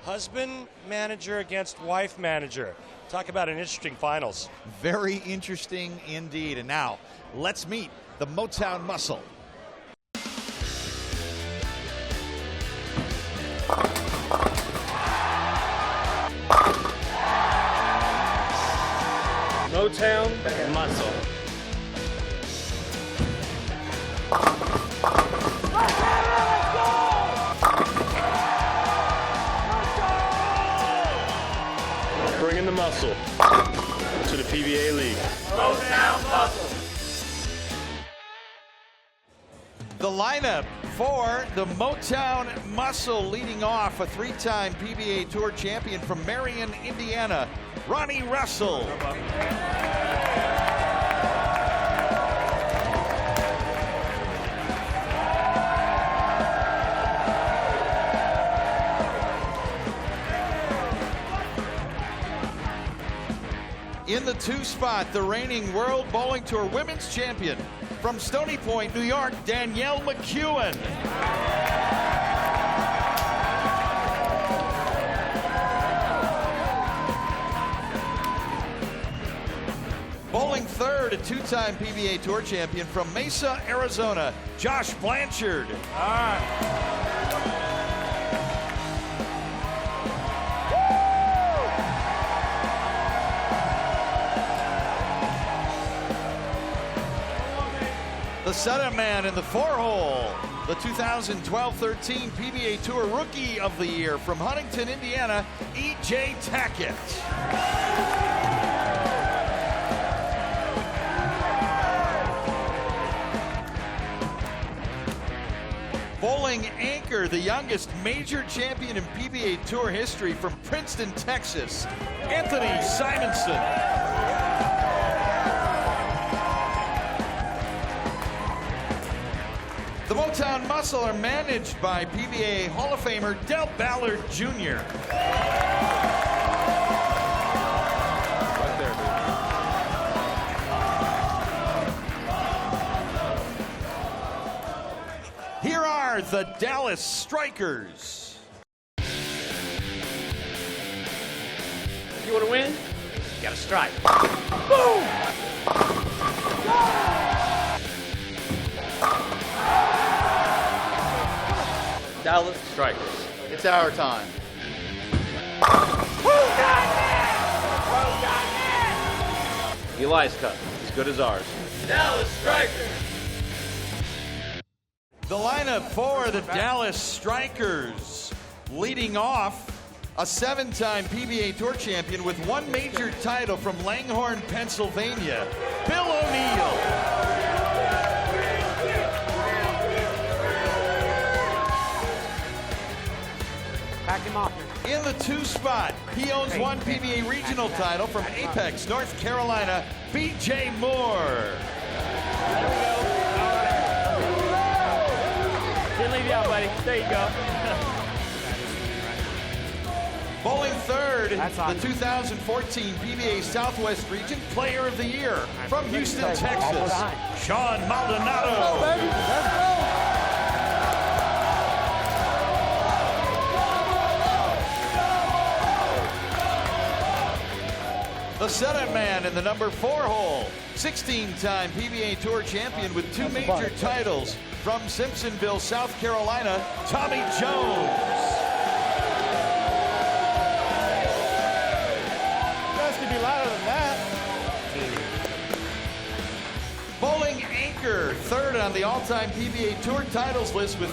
Husband manager against wife manager. Talk about an interesting finals. Very interesting indeed. And now, let's meet the Motown Muscle. Motown Muscle. Bringing the muscle to the PBA League. Motown Muscle. The lineup for the Motown Muscle, leading off a three-time PBA Tour champion from Marion, Indiana, Ronnie Russell. In the 2 spot, the reigning World Bowling Tour Women's Champion from Stony Point, New York, Danielle McEwen. Bowling third, a 2-time PBA Tour champion from Mesa, Arizona, Josh Blanchard. All right. The setup man in the 4-hole, the 2012-13 PBA Tour Rookie of the Year from Huntington, Indiana, E.J. Tackett. Bowling anchor, the youngest major champion in PBA Tour history from Princeton, Texas, Anthony Simonson. The Motown Muscle are managed by PBA Hall of Famer Del Ballard Jr. Here are the Dallas Strikers. If you want to win, you got to strike. Boom! Dallas Strikers. It's our time. Elias Cup, as good as ours. Dallas Strikers. The lineup for the Dallas Strikers, leading off a 7-time PBA Tour champion with 1 major title from Langhorne, Pennsylvania, Bill O'Neill. Back him off. In the 2 spot, he owns 1 PBA regional title from Apex, North Carolina, B.J. Moore. Didn't leave you out, buddy. There you go. Bowling third, the 2014 PBA Southwest Region Player of the Year from Houston, Texas, Sean Maldonado. Let's go, baby. Let's go. The setup man in the number 4-hole, 16-time PBA Tour champion with 2 major titles from Simpsonville, South Carolina, Tommy Jones. You guys can be louder than that. Bowling anchor, third on the all-time PBA Tour titles list with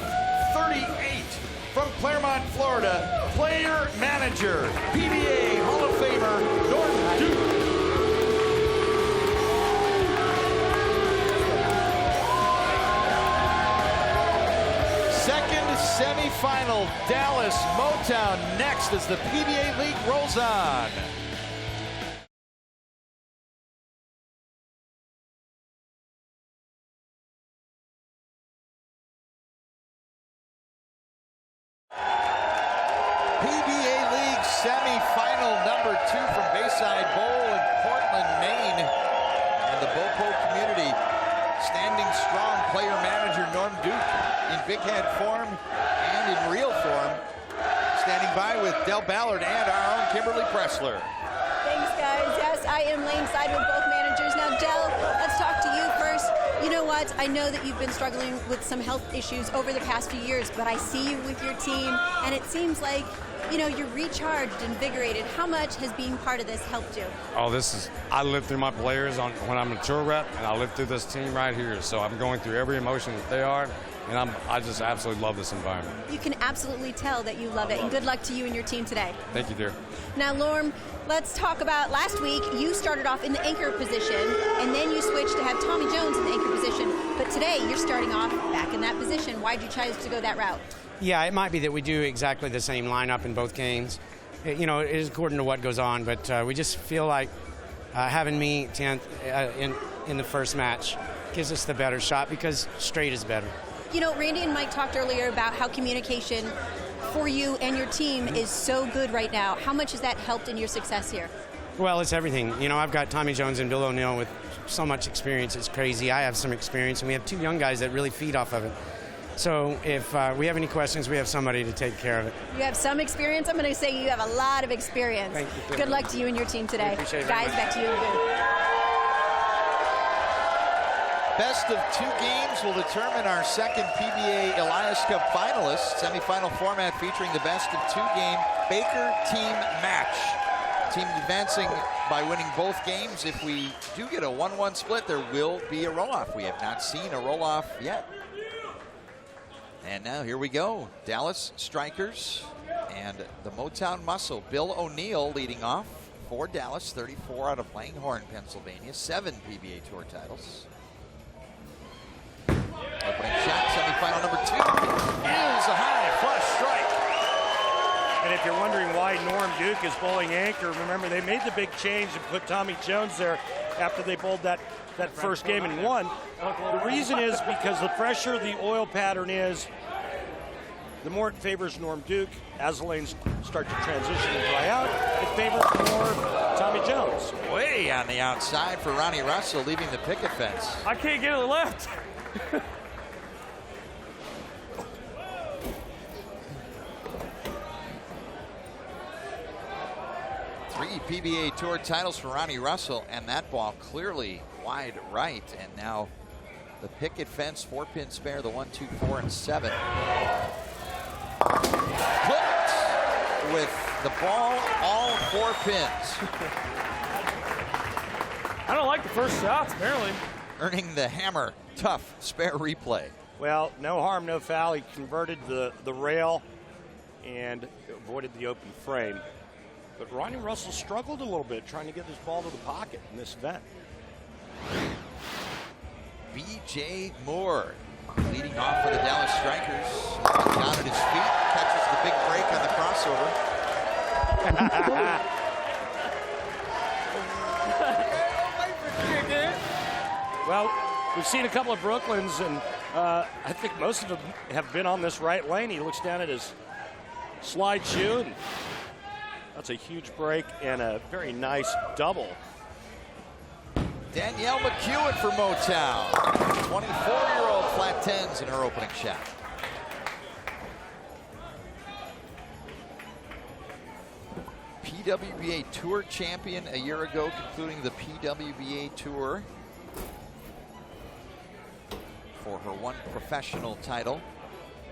38 from Claremont, Florida, player manager, PBA Hall of Famer, Norton Duke. Second semifinal, Dallas Motown next as the PBA League rolls on. PBA League semifinal number 2 from Bayside Bowl in Portland, Maine. And the Del Ballard and our own Kimberly Pressler. Thanks, guys. Yes, I am lane side with both managers. Now, Del, let's talk to you first. You know what? I know that you've been struggling with some health issues over the past few years, but I see you with your team, and it seems like, you know, you're recharged, invigorated. How much has being part of this helped you? Oh, I live through my players when I'm a tour rep, and I live through this team right here. So I'm going through every emotion that they are, and I just absolutely love this environment. You can absolutely tell that you love it, and good luck to you and your team today. Thank you, dear. Now, Lorm, let's talk about last week. You started off in the anchor position, and then you switched to have Tommy Jones in the anchor position. But today, you're starting off back in that position. Why did you choose to go that route? Yeah, it might be that we do exactly the same lineup in both games. You know, it is according to what goes on, but we just feel like having me 10th in the first match gives us the better shot because straight is better. You know, Randy and Mike talked earlier about how communication for you and your team is so good right now. How much has that helped in your success here? Well, it's everything. You know, I've got Tommy Jones and Bill O'Neill with so much experience. It's crazy. I have some experience, and we have two young guys that really feed off of it. So if we have any questions, we have somebody to take care of it. You have some experience. I'm going to say you have a lot of experience. Thank you. Good luck to you and your team today. Appreciate it. Guys, back to you in the booth. Best of two games will determine our second PBA Elias Cup finalists. Semifinal format featuring the best of two game Baker team match. Team advancing by winning both games. If we do get a 1-1 split, there will be a roll-off. We have not seen a roll-off yet. And now here we go. Dallas Strikers and the Motown Muscle. Bill O'Neill leading off for Dallas, 34 out of Langhorne, Pennsylvania, 7 PBA Tour titles. Opening shot, semifinal number 2 is a high flush strike. And if you're wondering why Norm Duke is bowling anchor, remember they made the big change and put Tommy Jones there after they bowled that first game and won. The reason is because the fresher the oil pattern is, the more it favors Norm Duke. As the lanes start to transition and dry out, it favors more Tommy Jones. Way on the outside for Ronnie Russell, leaving the picket fence. I can't get to the left. Three PBA Tour titles for Ronnie Russell, and that ball clearly wide right. And now the picket fence, 4-pin spare, the 1, 2, 4, and 7. Clipped with the ball, all 4 pins. I don't like the first shots, apparently. Earning the hammer, tough spare replay. Well, no harm, no foul. He converted the rail and avoided the open frame. But Ronnie Russell struggled a little bit trying to get this ball to the pocket in this event. B.J. Moore leading off for the Dallas Strikers. Down at his feet, catches the big break on the crossover. Well, we've seen a couple of Brooklyns, and I think most of them have been on this right lane. He looks down at his slide shoe, and that's a huge break and a very nice double. Danielle McEwen for Motown. 24-year-old flat 10s in her opening shot. PWBA Tour champion a year ago, concluding the PWBA Tour for her one professional title.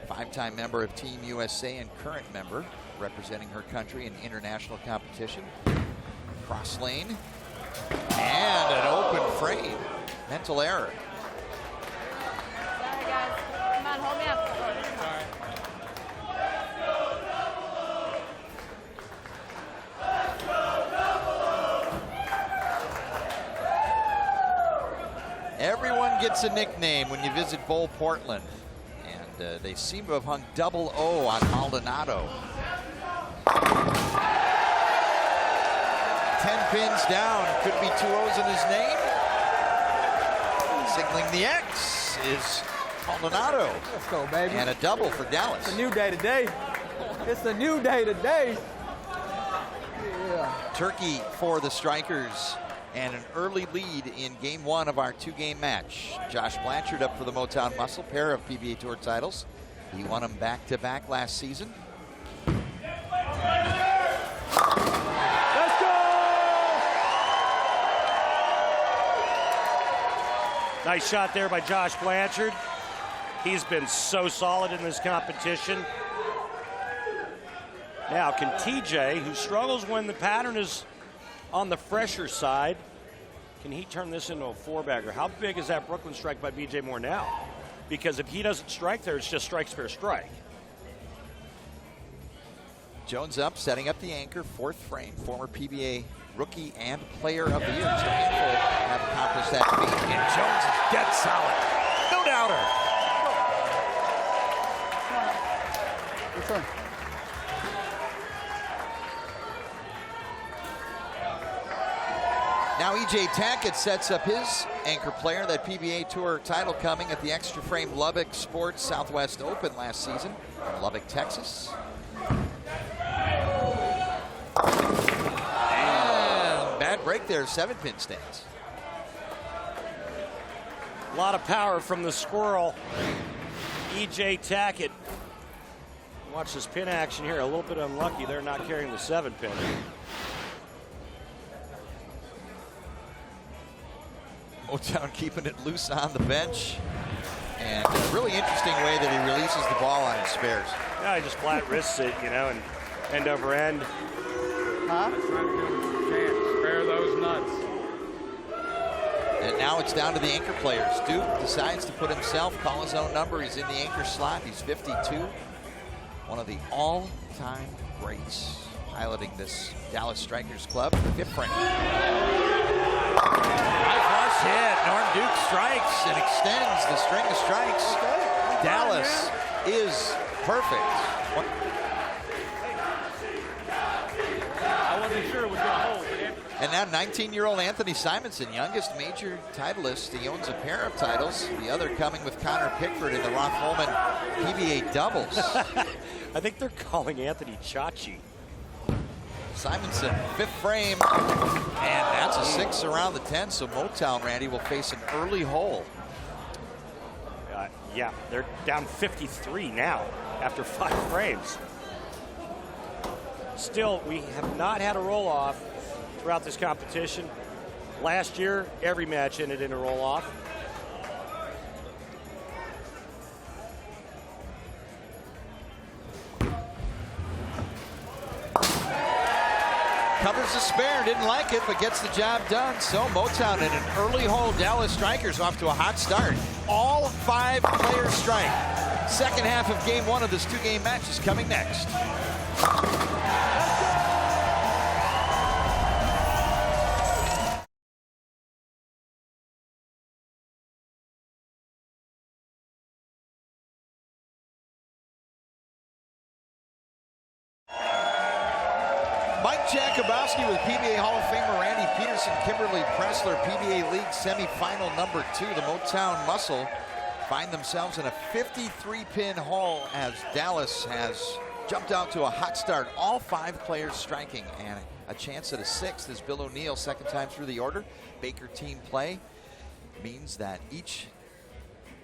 5-time member of Team USA and current member representing her country in international competition. Cross lane. And an open frame. Mental error. Sorry, guys. Come on, hold me up. Sorry. Everyone gets a nickname when you visit Bowl Portland. And they seem to have hung double O on Maldonado. 10 pins down, could be 2 O's in his name. Signaling the X is Maldonado. Let's go, baby. And a double for Dallas. It's a new day today. It's a new day today. Yeah. Turkey for the Strikers and an early lead in game 1 of our 2-game match. Josh Blanchard up for the Motown Muscle, pair of PBA Tour titles. He won them back-to-back last season. Nice shot there by Josh Blanchard. He's been so solid in this competition. Now, can TJ, who struggles when the pattern is on the fresher side, can he turn this into a four-bagger? How big is that Brooklyn strike by B.J. Moore now? Because if he doesn't strike there, it's just strike, spare, strike. Jones up, setting up the anchor, fourth frame. Former PBA Rookie and Player of the Year. Just a handful have accomplished that feat. And Jones is dead solid. No doubter. Good turn. Now E.J. Tackett sets up his anchor player, that PBA Tour title coming at the Extra Frame Lubbock Sports Southwest Open last season in Lubbock, Texas. And bad break there, 7-pin stance. A lot of power from the squirrel, E.J. Tackett. Watch this pin action here, a little bit unlucky. They're not carrying the 7-pin. Motown keeping it loose on the bench. And a really interesting way that he releases the ball on his spares. Yeah, he just flat wrists it, you know, and end over end. Huh? Spare those nuts. And now it's down to the anchor players. Duke decides to put himself, call his own number. He's in the anchor slot. He's 52. One of the all-time greats. Piloting this Dallas Strikers club, fifth frame. High flush hit. Norm Duke strikes and extends the string of strikes. Dallas is perfect. I wasn't sure it was going to hold. And now 19-year-old Anthony Simonson, youngest major titleist. He owns a pair of titles, the other coming with Connor Pickford in the Roth Holman PBA doubles. I think they're calling Anthony Chachi. Simonson, fifth frame, and that's a 6 around the 10, so Motown, Randy, will face an early hole. Yeah, they're down 53 now after 5 frames. Still, we have not had a roll-off throughout this competition. Last year, every match ended in a roll-off. Covers the spare, didn't like it, but gets the job done. So Motown in an early hole. Dallas Strikers off to a hot start. All 5 players strike. Second half of game 1 of this 2-game match is coming next. Jakubowski with PBA Hall of Famer Randy Peterson, Kimberly Pressler, PBA League semifinal number 2. The Motown Muscle find themselves in a 53-pin hole as Dallas has jumped out to a hot start. All 5 players striking, and a chance at a 6th is Bill O'Neill, second time through the order. Baker team play means that each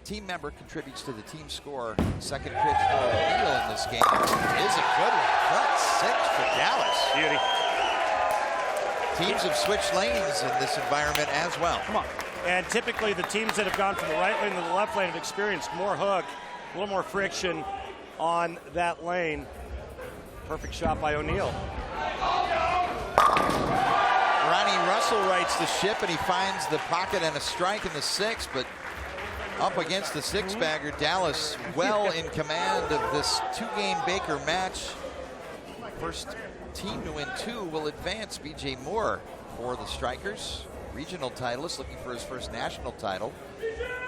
team member contributes to the team score. Second pitch for O'Neill in this game is a good one. Front 6 for Dallas. Beauty. Teams have switched lanes in this environment as well. Come on. And typically the teams that have gone from the right lane to the left lane have experienced more hook, a little more friction on that lane. Perfect shot by O'Neill. Ronnie Russell rights the ship, and he finds the pocket and a strike in the 6th, but up against the 6-bagger, Dallas well in command of this 2-game Baker match. First team to win 2 will advance. B.J. Moore for the Strikers, regional titleist looking for his first national title.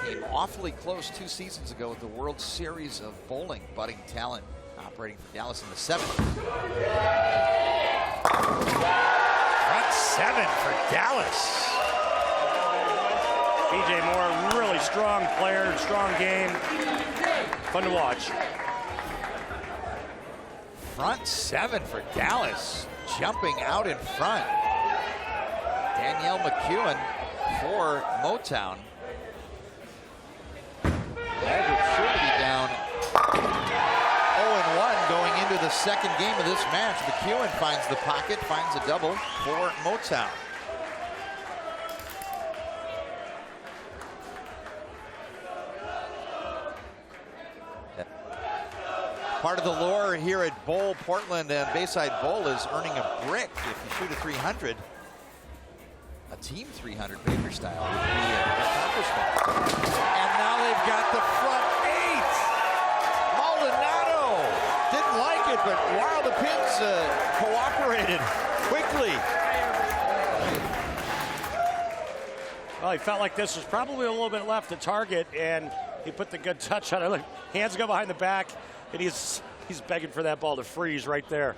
Came awfully close 2 seasons ago with the World Series of Bowling. Budding talent operating for Dallas in the 7th. Front 7 for Dallas. B.J. Moore, really strong player, strong game. Fun to watch. Front 7 for Dallas, jumping out in front. Danielle McEwen for Motown. Aldrich Surety down 0-1 going into the second game of this match. McEwen finds the pocket, finds a double for Motown. Part of the lure here at Bowl, Portland and Bayside Bowl is earning a brick if you shoot a 300. A team 300 Baker style would be an accomplishment. And now they've got the front 8. Maldonado didn't like it, but wow, the Pins cooperated quickly. Well, he felt like this was probably a little bit left to target, and he put the good touch on it. Look, hands go behind the back, and he's begging for that ball to freeze right there.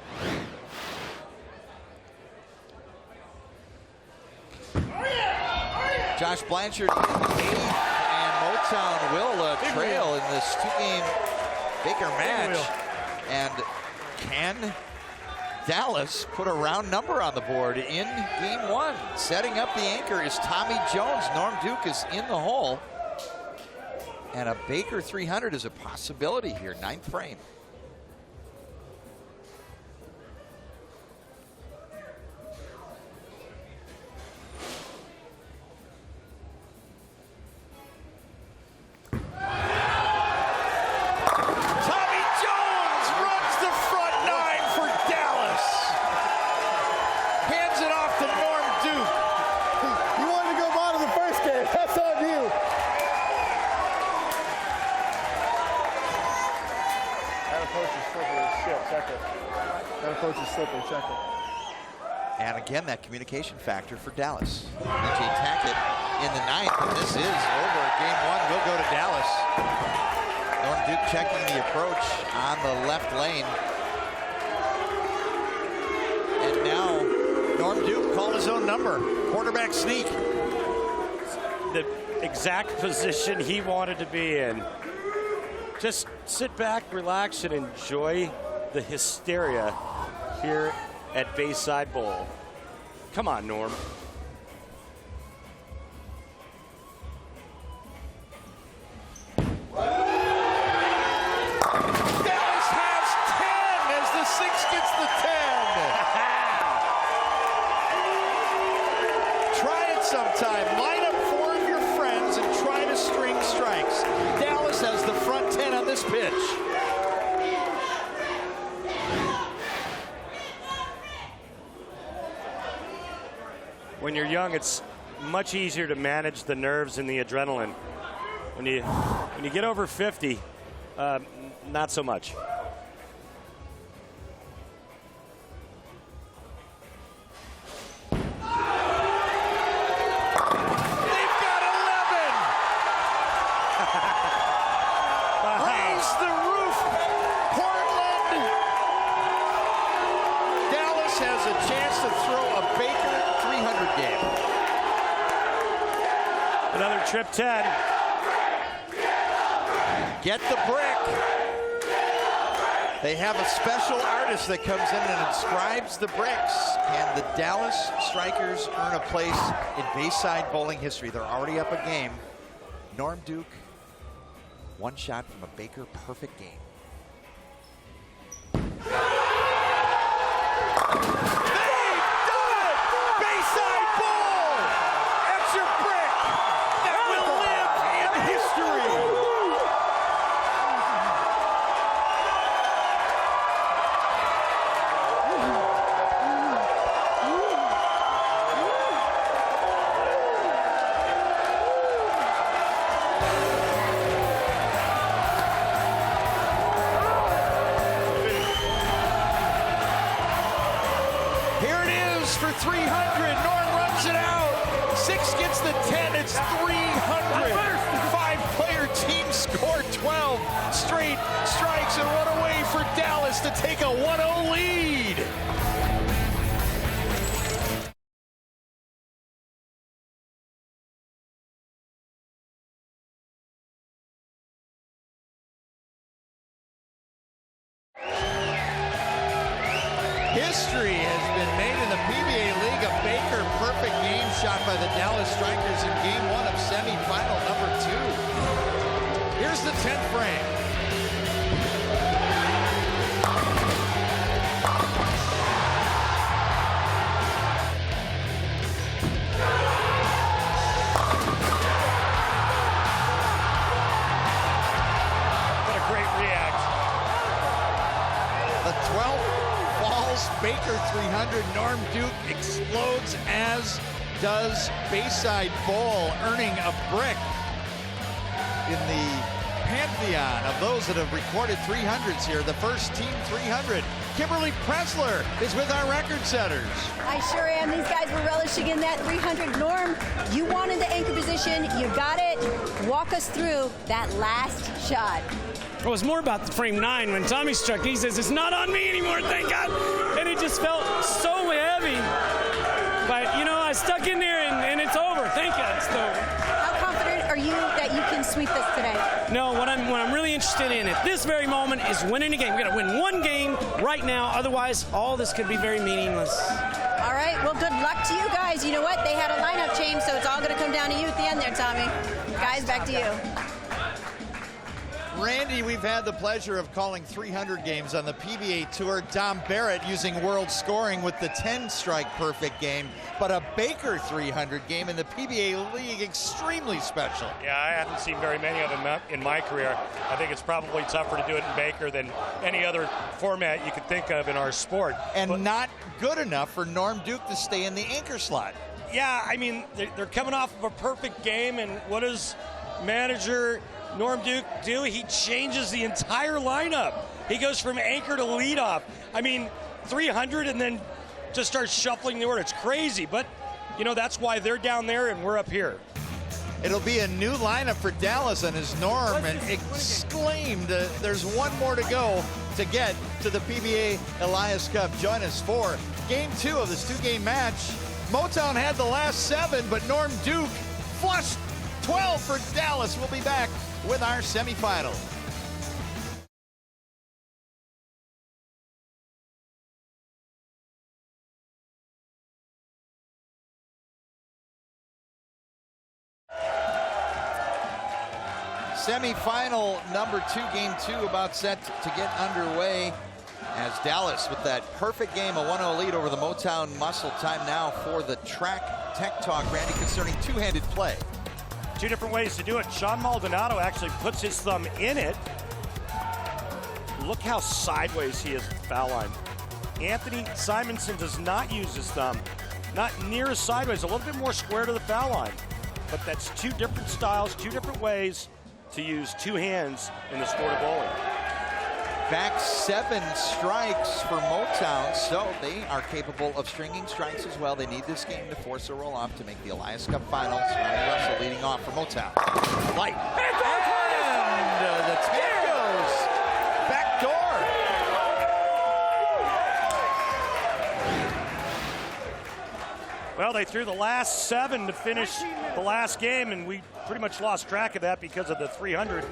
Josh Blanchard hitting the 8th, and Motown will trail in this 2-game Baker match. And can Dallas put a round number on the board in game 1? Setting up the anchor is Tommy Jones. Norm Duke is in the hole. And a Baker 300 is a possibility here, 9th frame. And again, that communication factor for Dallas. DJ Tackett in the 9th, and this is over. Game 1 will go to Dallas. Norm Duke checking the approach on the left lane. And now Norm Duke called his own number. Quarterback sneak. The exact position he wanted to be in. Just sit back, relax, and enjoy the hysteria here at Bayside Bowl. Come on, Norm. Dallas has 10 as the 6 gets the 10. Try it sometime. Line up 4 of your friends and try to string strikes. Dallas has the front 10 on this pitch. When you're young, it's much easier to manage the nerves and the adrenaline. When you get over 50, not so much. They've got 11. Raise the roof, Portland. Dallas has a chance to throw a Baker 300 game. Another trip 10. Get the brick. They have a special artist that comes in and inscribes the bricks. Can the Dallas Strikers earn a place in Bayside bowling history? They're already up a game. Norm Duke, 1 shot from a Baker perfect game. For 300, Norm runs it out. 6 gets the 10, it's 300. 5-player team score 12 straight strikes and one away for Dallas to take a 1-0 lead. History has been made in the PBA League. A Baker perfect game shot by the Dallas Strikers in game 1 of semifinal number 2. Here's the 10th frame. What a great react. 300. Norm Duke explodes, as does Bayside Bowl, earning a brick in the pantheon of those that have recorded 300s here. The first team 300. Kimberly Pressler is with our record setters. I sure am. These guys were relishing in that 300. Norm, you wanted the anchor position. You got it. Walk us through that last shot. It was more about the frame 9 when Tommy struck. He says, it's not on me anymore, thank God. And it just felt so heavy. But, you know, I stuck in there and it's over. Thank God it's over. How confident are you that you can sweep this today? No, what I'm really interested in at this very moment is winning a game. We got to win one game right now. Otherwise, all this could be very meaningless. All right, well, good luck to you guys. You know what? They had a lineup change, so it's all going to come down to you at the end there, Tommy. Guys, back to you. Randy, we've had the pleasure of calling 300 games on the PBA Tour. Dom Barrett using world scoring with the 10-strike perfect game, but a Baker 300 game in the PBA League, extremely special. Yeah, I haven't seen very many of them in my career. I think it's probably tougher to do it in Baker than any other format you could think of in our sport. And not good enough for Norm Duke to stay in the anchor slot. Yeah, I mean, they're coming off of a perfect game, and what does manager Norm Duke do? He changes the entire lineup. He goes from anchor to leadoff. I mean, 300 and then just starts shuffling the order. It's crazy, but, you know, that's why they're down there and we're up here. It'll be a new lineup for Dallas, and as Norm exclaimed, there's one more to go to get to the PBA Elias Cup. Join us for Game 2 of this 2-game match. Motown had the last 7, but Norm Duke flushed 12 for Dallas. We'll be back with our semifinal. Semifinal number 2, game 2, about set to get underway, as Dallas with that perfect game, a 1-0 lead over the Motown Muscle. Time now for the track tech talk, Randy, concerning two-handed play. Two different ways to do it. Sean Maldonado actually puts his thumb in it. Look how sideways he is at the foul line. Anthony Simonson does not use his thumb. Not near as sideways, a little bit more square to the foul line. But that's two different styles, two different ways to use two hands in the sport of bowling. Back 7 strikes for Motown, so they are capable of stringing strikes as well. They need this game to force a roll-off to make the Elias Cup Finals. Ronnie Russell leading off for Motown. Light. And the tip goes back door. Well, they threw the last 7 to finish the last game, and we pretty much lost track of that because of the 300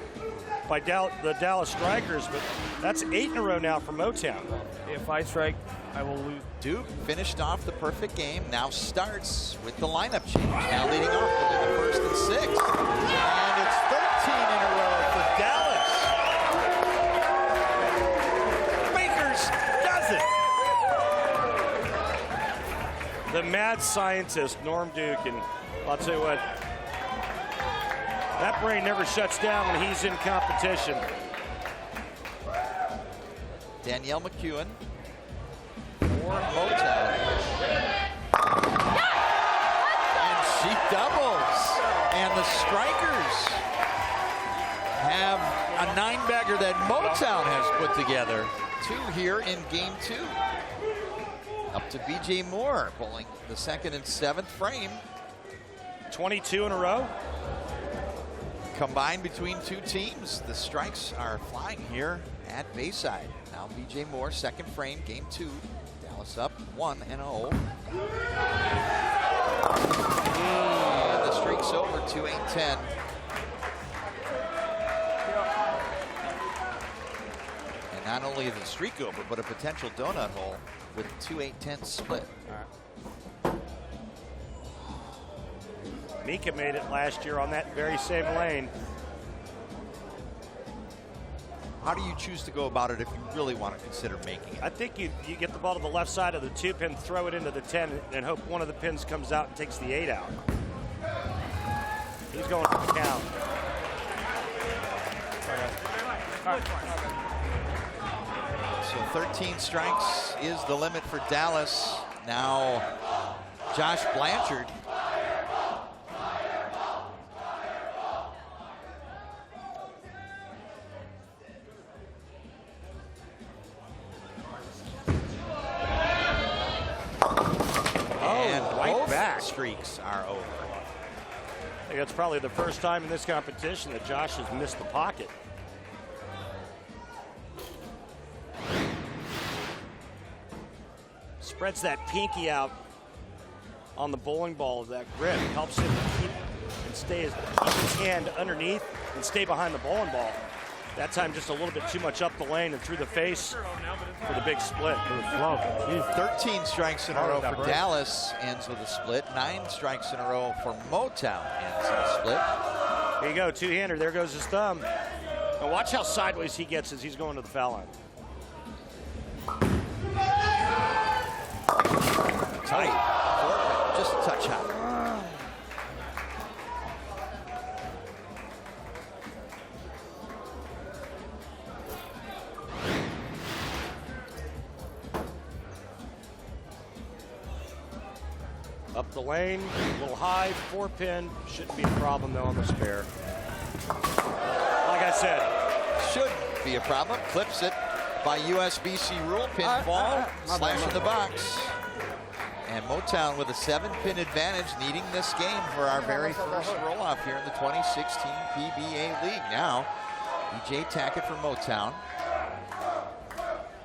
by the Dallas Strikers, but that's 8 in a row now for Motown. If I strike, I will lose. Duke finished off the perfect game, now starts with the lineup change. Now leading off with the first and 6. And it's 13 in a row for Dallas. Bakers does it. The mad scientist, Norm Duke, and I'll tell you what, that brain never shuts down when he's in competition. Danielle McEwen for Motown. And she doubles. And the Strikers have a 9-bagger that Motown has put together. 2 here in game 2. Up to BJ Moore, bowling the 2nd and 7th frame. 22 in a row. Combined between 2 teams, the strikes are flying here at Bayside. Now BJ Moore, 2nd frame, game 2. Dallas up 1-0. And the streak's over, 2-8-10. And not only is the streak over, but a potential donut hole with 2-8-10 split. Mika made it last year on that very same lane. How do you choose to go about it if you really want to consider making it? I think you get the ball to the left side of the 2 pin, throw it into the 10, and hope one of the pins comes out and takes the 8 out. He's going for the count. So 13 strikes is the limit for Dallas. Now, Josh Blanchard. Streaks are over. I think that's probably the first time in this competition that Josh has missed the pocket. Spreads that pinky out on the bowling ball. That grip helps him keep his hand underneath and stay behind the bowling ball. That time just a little bit too much up the lane and through the face for the big split. 13 strikes in a row for Dallas ends with a split. 9 strikes in a row for Motown ends in a split. Here you go, two-hander. There goes his thumb. Now watch how sideways he gets as he's going to the foul line. Tight. Just a touch out. Up the lane, a little high, 4-pin. Shouldn't be a problem, though, on the spare. Like I said. Should be a problem. Clips it by USBC rule. Pinfall. Slash in the box. And Motown with a 7-pin advantage, needing this game for our very first roll-off here in the 2016 PBA League. Now, EJ Tackett for Motown.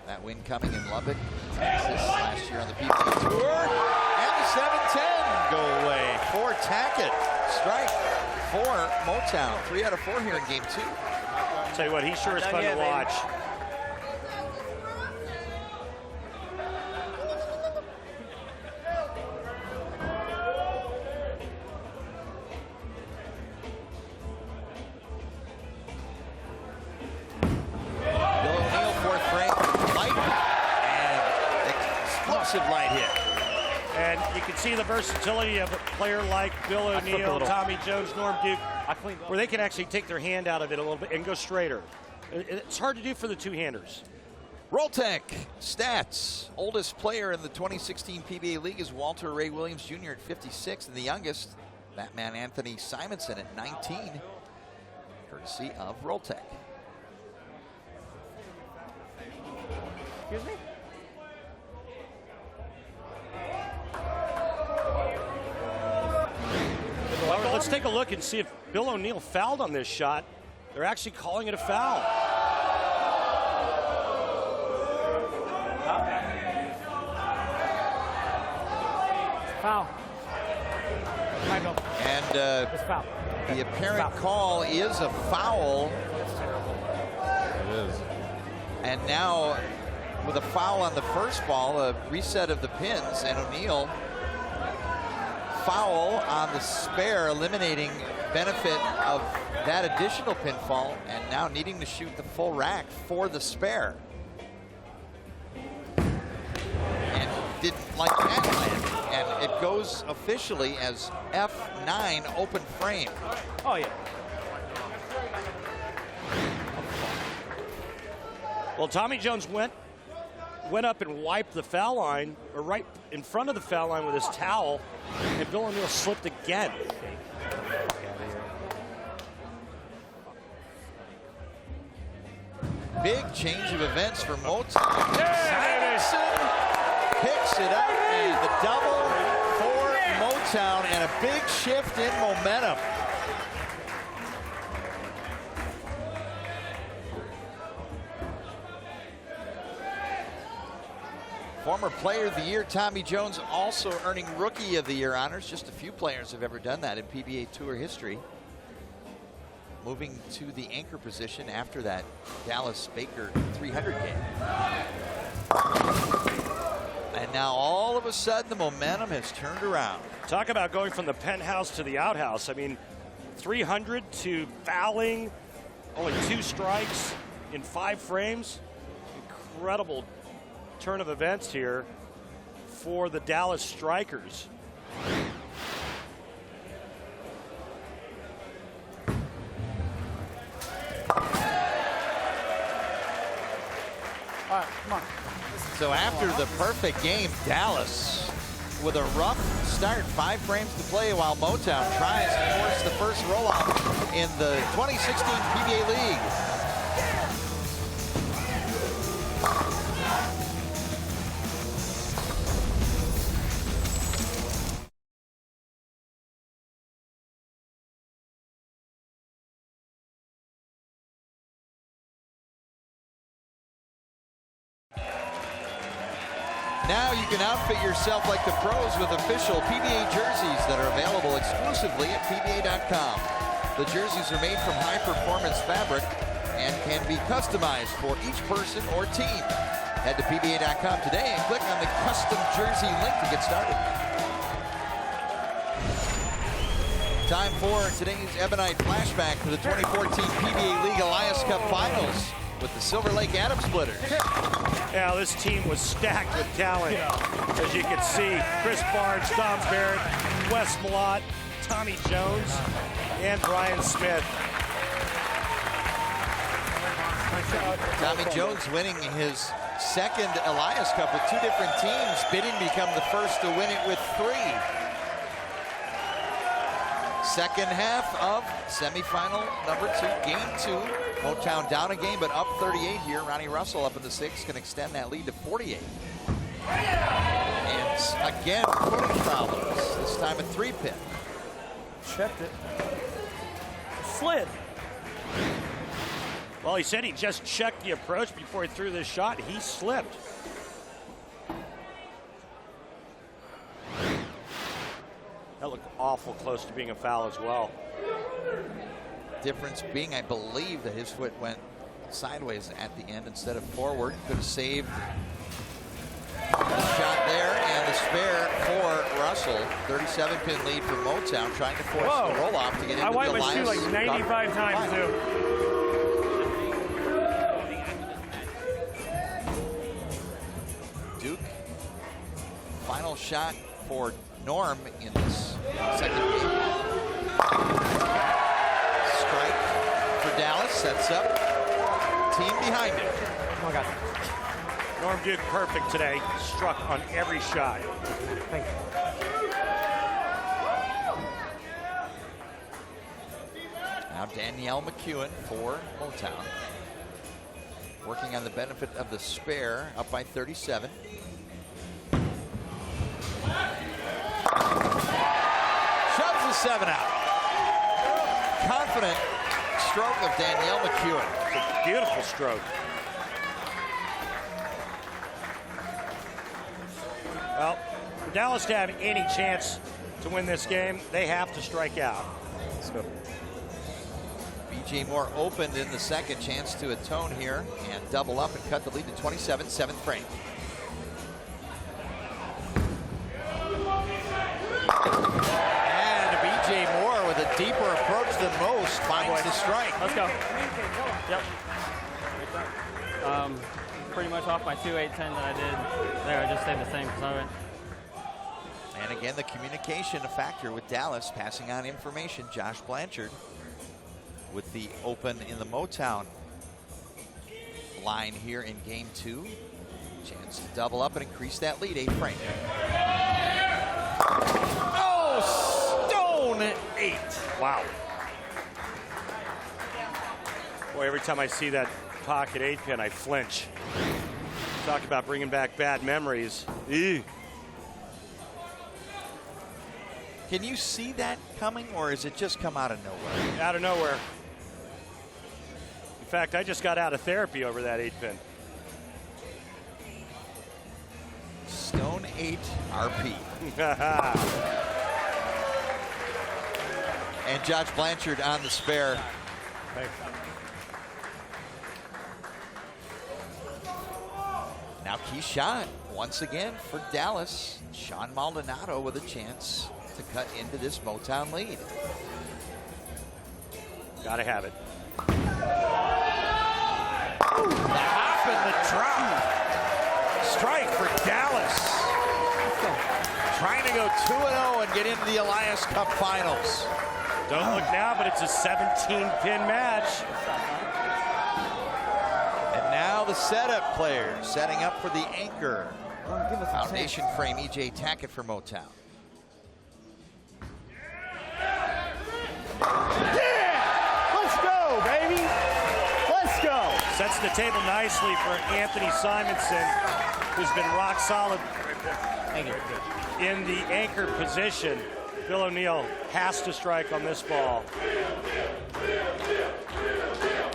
That win coming in Lubbock, Texas, last year on the PBA Tour. 7-10 go away for Tackett. Strike for Motown. 3 out of 4 here in game 2. I'll tell you what, he sure is fun to watch. Bill O'Neill, 4th frame. Light and explosive light hit. And you can see the versatility of a player like Bill O'Neill, Tommy Jones, Norm Duke, where they can actually take their hand out of it a little bit and go straighter. It's hard to do for the two-handers. Rolltech stats. Oldest player in the 2016 PBA League is Walter Ray Williams Jr. at 56, and the youngest, Batman Anthony Simonson at 19, courtesy of Rolltech. Excuse me? Well, let's take a look and see if Bill O'Neill fouled on this shot. They're actually calling it a foul. Foul. And the apparent call is a foul. It is. And now, with a foul on the first ball, a reset of the pins, and O'Neill foul on the spare, eliminating benefit of that additional pinfall, and now needing to shoot the full rack for the spare. And didn't like that landing. And it goes officially as F9 open frame. Oh, yeah. Well, Tommy Jones went up and wiped the foul line, or right in front of the foul line with his towel, and Bill O'Neill slipped again. Big change of events for Motown. Simonson picks it up, and the double for Motown, and a big shift in momentum. Former Player of the Year Tommy Jones also earning Rookie of the Year honors. Just a few players have ever done that in PBA Tour history. Moving to the anchor position after that Dallas Baker 300 game. And now all of a sudden the momentum has turned around. Talk about going from the penthouse to the outhouse. I mean, 300 to fouling, only 2 strikes in 5 frames. Incredible turn of events here for the Dallas Strikers. All right, come on. So after the perfect game, Dallas with a rough start, 5 frames to play while Motown tries to force the first roll-off in the 2016 PBA League. Now you can outfit yourself like the pros with official PBA jerseys that are available exclusively at PBA.com. The jerseys are made from high-performance fabric and can be customized for each person or team. Head to PBA.com today and click on the custom jersey link to get started. Time for today's Ebonite flashback to the 2014 PBA League Elias Cup Finals with the Silver Lake Atom Splitters. Yeah, this team was stacked with talent. As you can see, Chris Barnes, Dom Barrett, Wes Malott, Tommy Jones, and Brian Smith. Tommy Jones winning his second Elias Cup with 2 different teams, bidding to become the first to win it with 3. Second half of semifinal number 2, game 2. Motown down a game, but up 38 here. Ronnie Russell up in the 6th can extend that lead to 48. And again, footing problems. This time a 3-pin. Checked it. Slid. Well, he said he just checked the approach before he threw this shot. He slipped. That looked awful close to being a foul as well. Difference being, I believe, that his foot went sideways at the end instead of forward. Could have saved the shot there, and the spare for Russell. 37-pin lead for Motown, trying to force the roll-off to get into the Elias. I wiped my shoe like 95 times, too. Duke, final shot for Norm in this second game. Strike for Dallas, sets up team behind him. Oh my God. Norm Duke perfect today, struck on every shot. Thank you. Now Danielle McEwen for Motown. Working on the benefit of the spare, up by 37. Shoves the 7 out. Confident stroke of Danielle McEwen. It's a beautiful stroke. Well, for Dallas to have any chance to win this game, they have to strike out. Let's go. BJ Moore opened in the second, chance to atone here and double up and cut the lead to 27, 7th frame. And BJ Moore with a deeper approach than most finds the strike. Let's go. Yep. Pretty much off my 2-8-10 that I did there. I just stayed the same because I went. And again, the communication a factor with Dallas, passing on information. Josh Blanchard with the open in the Motown line here in game 2. Chance to double up and increase that lead, 8 frame. Oh, stone 8. Wow. Boy, every time I see that pocket 8-pin, I flinch. Talk about bringing back bad memories. Ew. Can you see that coming, or is it just come out of nowhere? Out of nowhere. In fact, I just got out of therapy over that 8-pin. Stone 8 RP. And Josh Blanchard on the spare. Thanks. Now key shot once again for Dallas. Sean Maldonado with a chance to cut into this Motown lead. Gotta have it. Ooh, the hop and the drop. Strike for Dallas. Trying to go 2-0 and get into the Elias Cup Finals. Don't look now, but it's a 17-pin match. And now Now the setup players setting up for the anchor. Foundation frame, E.J. Tackett for Motown. Yeah! Let's go, baby! Let's go! Sets the table nicely for Anthony Simonson, who's been rock solid in the anchor position. Bill O'Neill has to strike on this ball.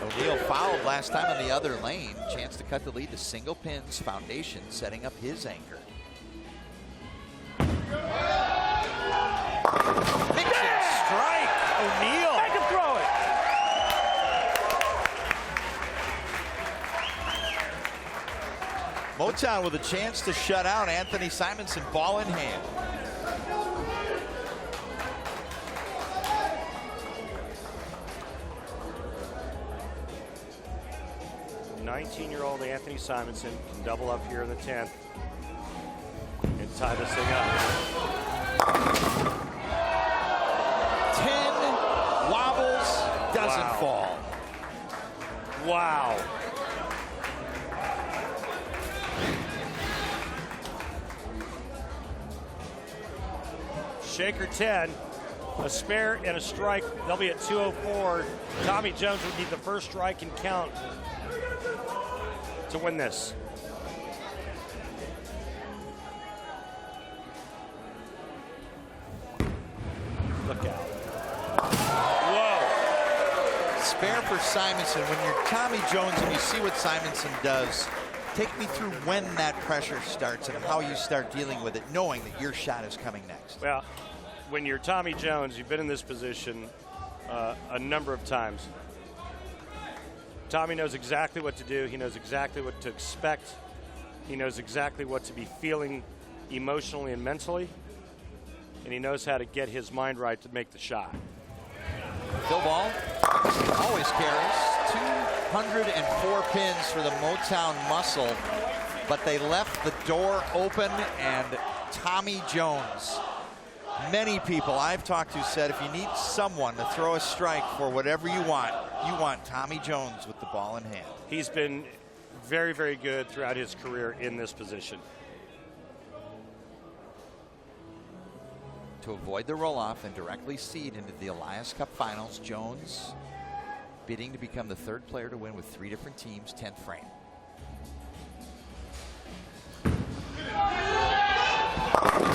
O'Neill fouled last time on the other lane. Chance to cut the lead to single pins. Foundation setting up his anchor. Mixing strike. O'Neill. I can throw it. Motown with a chance to shut out Anthony Simonson, ball in hand. Year-old Anthony Simonson can double up here in the 10th and tie this thing up. 10 wobbles, doesn't fall. Wow. Shaker 10, a spare and a strike. They'll be at 204. Tommy Jones would need the first strike and count to win this. Look out. Whoa. Spare for Simonson. When you're Tommy Jones and you see what Simonson does, take me through when that pressure starts and how you start dealing with it, knowing that your shot is coming next. Well, when you're Tommy Jones, you've been in this position a number of times. Tommy knows exactly what to do. He knows exactly what to expect. He knows exactly what to be feeling emotionally and mentally. And he knows how to get his mind right to make the shot. Phil Ball always carries 204 pins for the Motown Muscle, but they left the door open, and Tommy Jones, many people I've talked to said if you need someone to throw a strike for whatever you want Tommy Jones with the ball in hand. He's been very, very good throughout his career in this position. To avoid the roll-off and directly seed into the Elias Cup Finals, Jones bidding to become the third player to win with 3 different teams, 10th frame.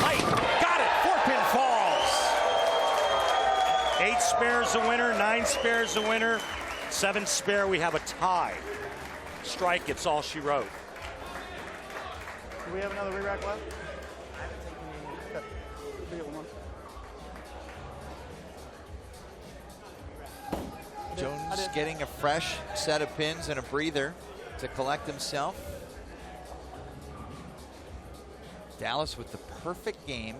Light, got it, 4-pin falls. 8 spares a winner, 9 spares a winner, 7 spare, we have a tie. Strike, it's all she wrote. Do we have another re-rack left? Jones getting a fresh set of pins and a breather to collect himself. Dallas with the perfect game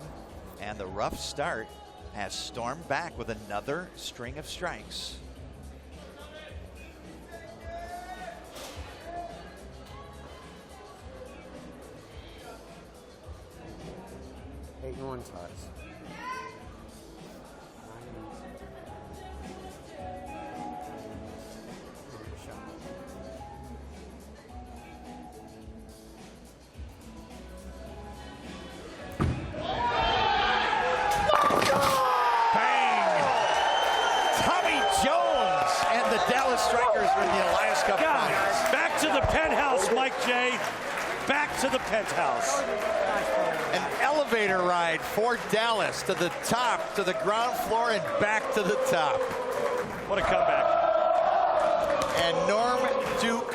and the rough start has stormed back with another string of strikes. Eight and 1 ties. Strikers win the Elias Cup Finals. Back to the penthouse, Mike J. Back to the penthouse. An elevator ride for Dallas to the top, to the ground floor, and back to the top. What a comeback. And Norm Duke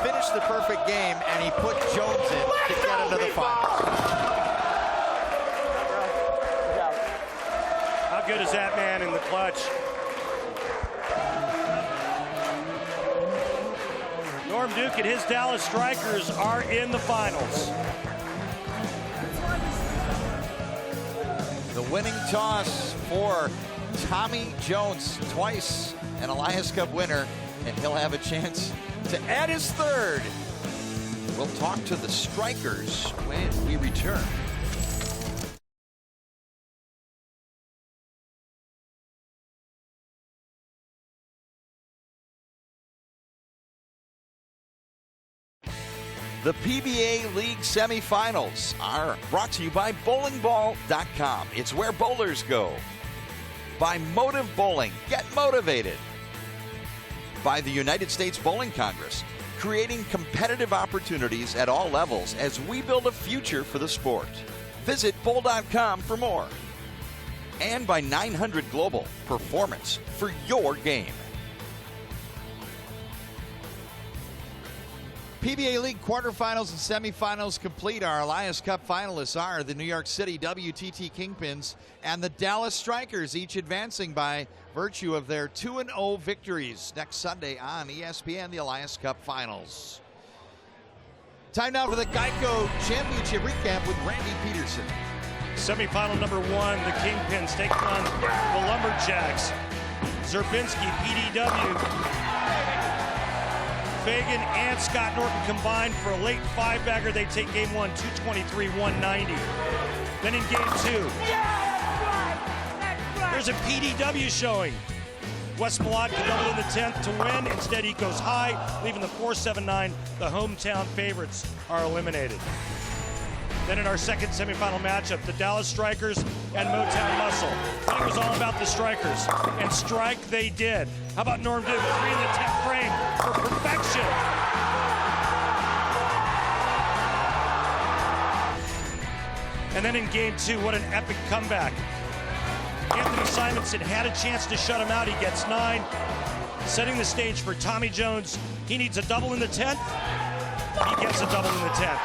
finished the perfect game, and he put Jones in to get into the finals. How good is that man in the clutch? Norm Duke and his Dallas Strikers are in the finals. The winning toss for Tommy Jones, twice an Elias Cup winner, and he'll have a chance to add his third. We'll talk to the Strikers when we return. The PBA League semifinals are brought to you by bowlingball.com. It's where bowlers go. By Motive Bowling, get motivated. By the United States Bowling Congress, creating competitive opportunities at all levels as we build a future for the sport. Visit bowl.com for more. And by 900 Global, performance for your game. PBA League quarterfinals and semifinals complete. Our Elias Cup finalists are the New York City WTT KingPins and the Dallas Strikers, each advancing by virtue of their 2-0 victories. Next Sunday on ESPN, the Elias Cup finals. Time now for the Geico Championship recap with Randy Peterson. Semifinal number 1, the KingPins taking on the Lumberjacks. Zerbinski, PDW. Fagan and Scott Norton combined for a late 5-bagger. They take game 1, 223-190. Then in game 2, there's a PDW showing. Wes Malott doubled in the 10th to win. Instead, he goes high, leaving the 4-7-9. The hometown favorites are eliminated. Then in our second semifinal matchup, the Dallas Strikers and Motown Muscle. It was all about the Strikers, and strike they did. How about Norm Duke, 3 in the 10th frame for perfection. And then in game 2, what an epic comeback. Anthony Simonson had a chance to shut him out. He gets 9, setting the stage for Tommy Jones. He needs a double in the 10th. He gets a double in the 10th.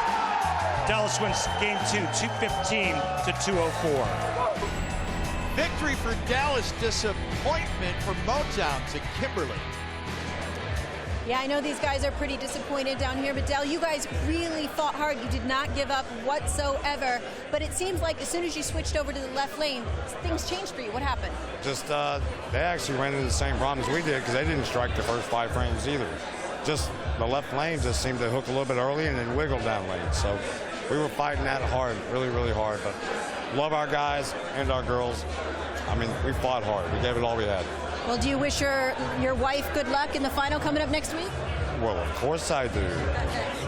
Dallas wins game 2, 215-204. Victory for Dallas, disappointment for Motown to Kimberly. Yeah, I know these guys are pretty disappointed down here, but Dell, you guys really fought hard. You did not give up whatsoever. But it seems like as soon as you switched over to the left lane, things changed for you. What happened? Just they actually ran into the same problems we did because they didn't strike the first 5 frames either. Just the left lane just seemed to hook a little bit early and then wiggle down lane. So we were fighting that hard, really, really hard. But love our guys and our girls. I mean, we fought hard. We gave it all we had. Well, do you wish your wife good luck in the final coming up next week? Well, of course I do.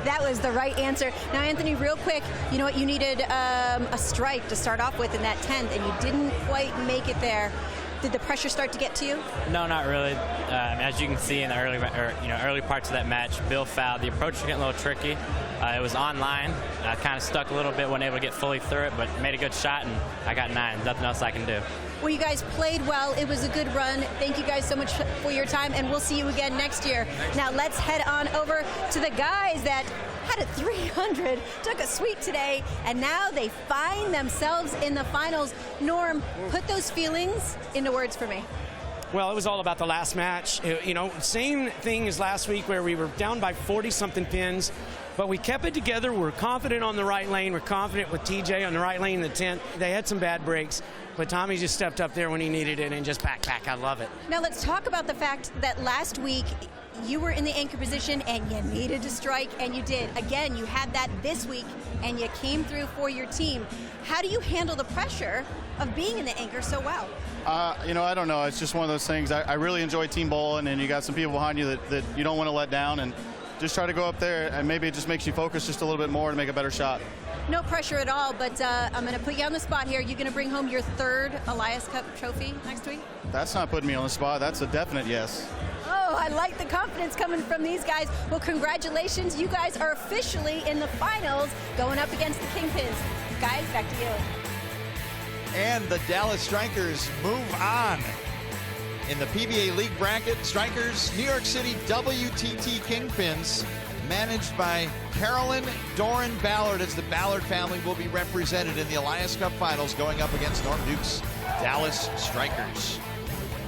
That was the right answer. Now, Anthony, real quick, you know what? You needed a strike to start off with in that 10th, and you didn't quite make it there. Did the pressure start to get to you? No, not really. As you can see in the early parts of that match, Bill fouled. The approach was getting a little tricky. It was online. I kind of stuck a little bit, wasn't able to get fully through it, but made a good shot, and I got 9. Nothing else I can do. Well, you guys played well. It was a good run. Thank you guys so much for your time, and we'll see you again next year. Now, let's head on over to the guys that had a 300, took a sweep today, and now they find themselves in the finals. Norm, put those feelings into words for me. Well, it was all about the last match. Same thing as last week where we were down by 40-something pins, but we kept it together. We're confident on the right lane. We're confident with TJ on the right lane in the 10th. They had some bad breaks, but Tommy just stepped up there when he needed it and just pack. I love it. Now let's talk about the fact that last week you were in the anchor position and you needed to strike, and you did. Again, you had that this week and you came through for your team. How do you handle the pressure of being in the anchor so well? I don't know. It's just one of those things. I really enjoy team bowling, and you got some people behind you that you don't want to let down, and just try to go up there, and maybe it just makes you focus just a little bit more to make a better shot. No pressure at all, but I'm going to put you on the spot here. You're going to bring home your 3rd Elias Cup trophy next week? That's not putting me on the spot. That's a definite yes. Oh, I like the confidence coming from these guys. Well, congratulations. You guys are officially in the finals going up against the KingPins. Guys, back to you. And the Dallas Strikers move on. In the PBA League bracket, Strikers, New York City WTT KingPins, managed by Carolyn Doran Ballard, as the Ballard family will be represented in the Elias Cup finals going up against Norm Duke's Dallas Strikers.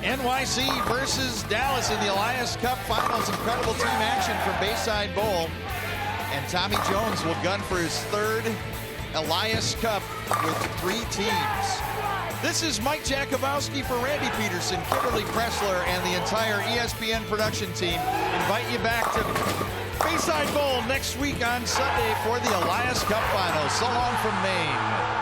NYC versus Dallas in the Elias Cup finals. Incredible team action from Bayside Bowl. And Tommy Jones will gun for his 3rd Elias Cup with 3 teams. This is Mike Jakubowski for Randy Peterson, Kimberly Pressler, and the entire ESPN production team. Invite you back to Bayside Bowl next week on Sunday for the Elias Cup finals. So long from Maine.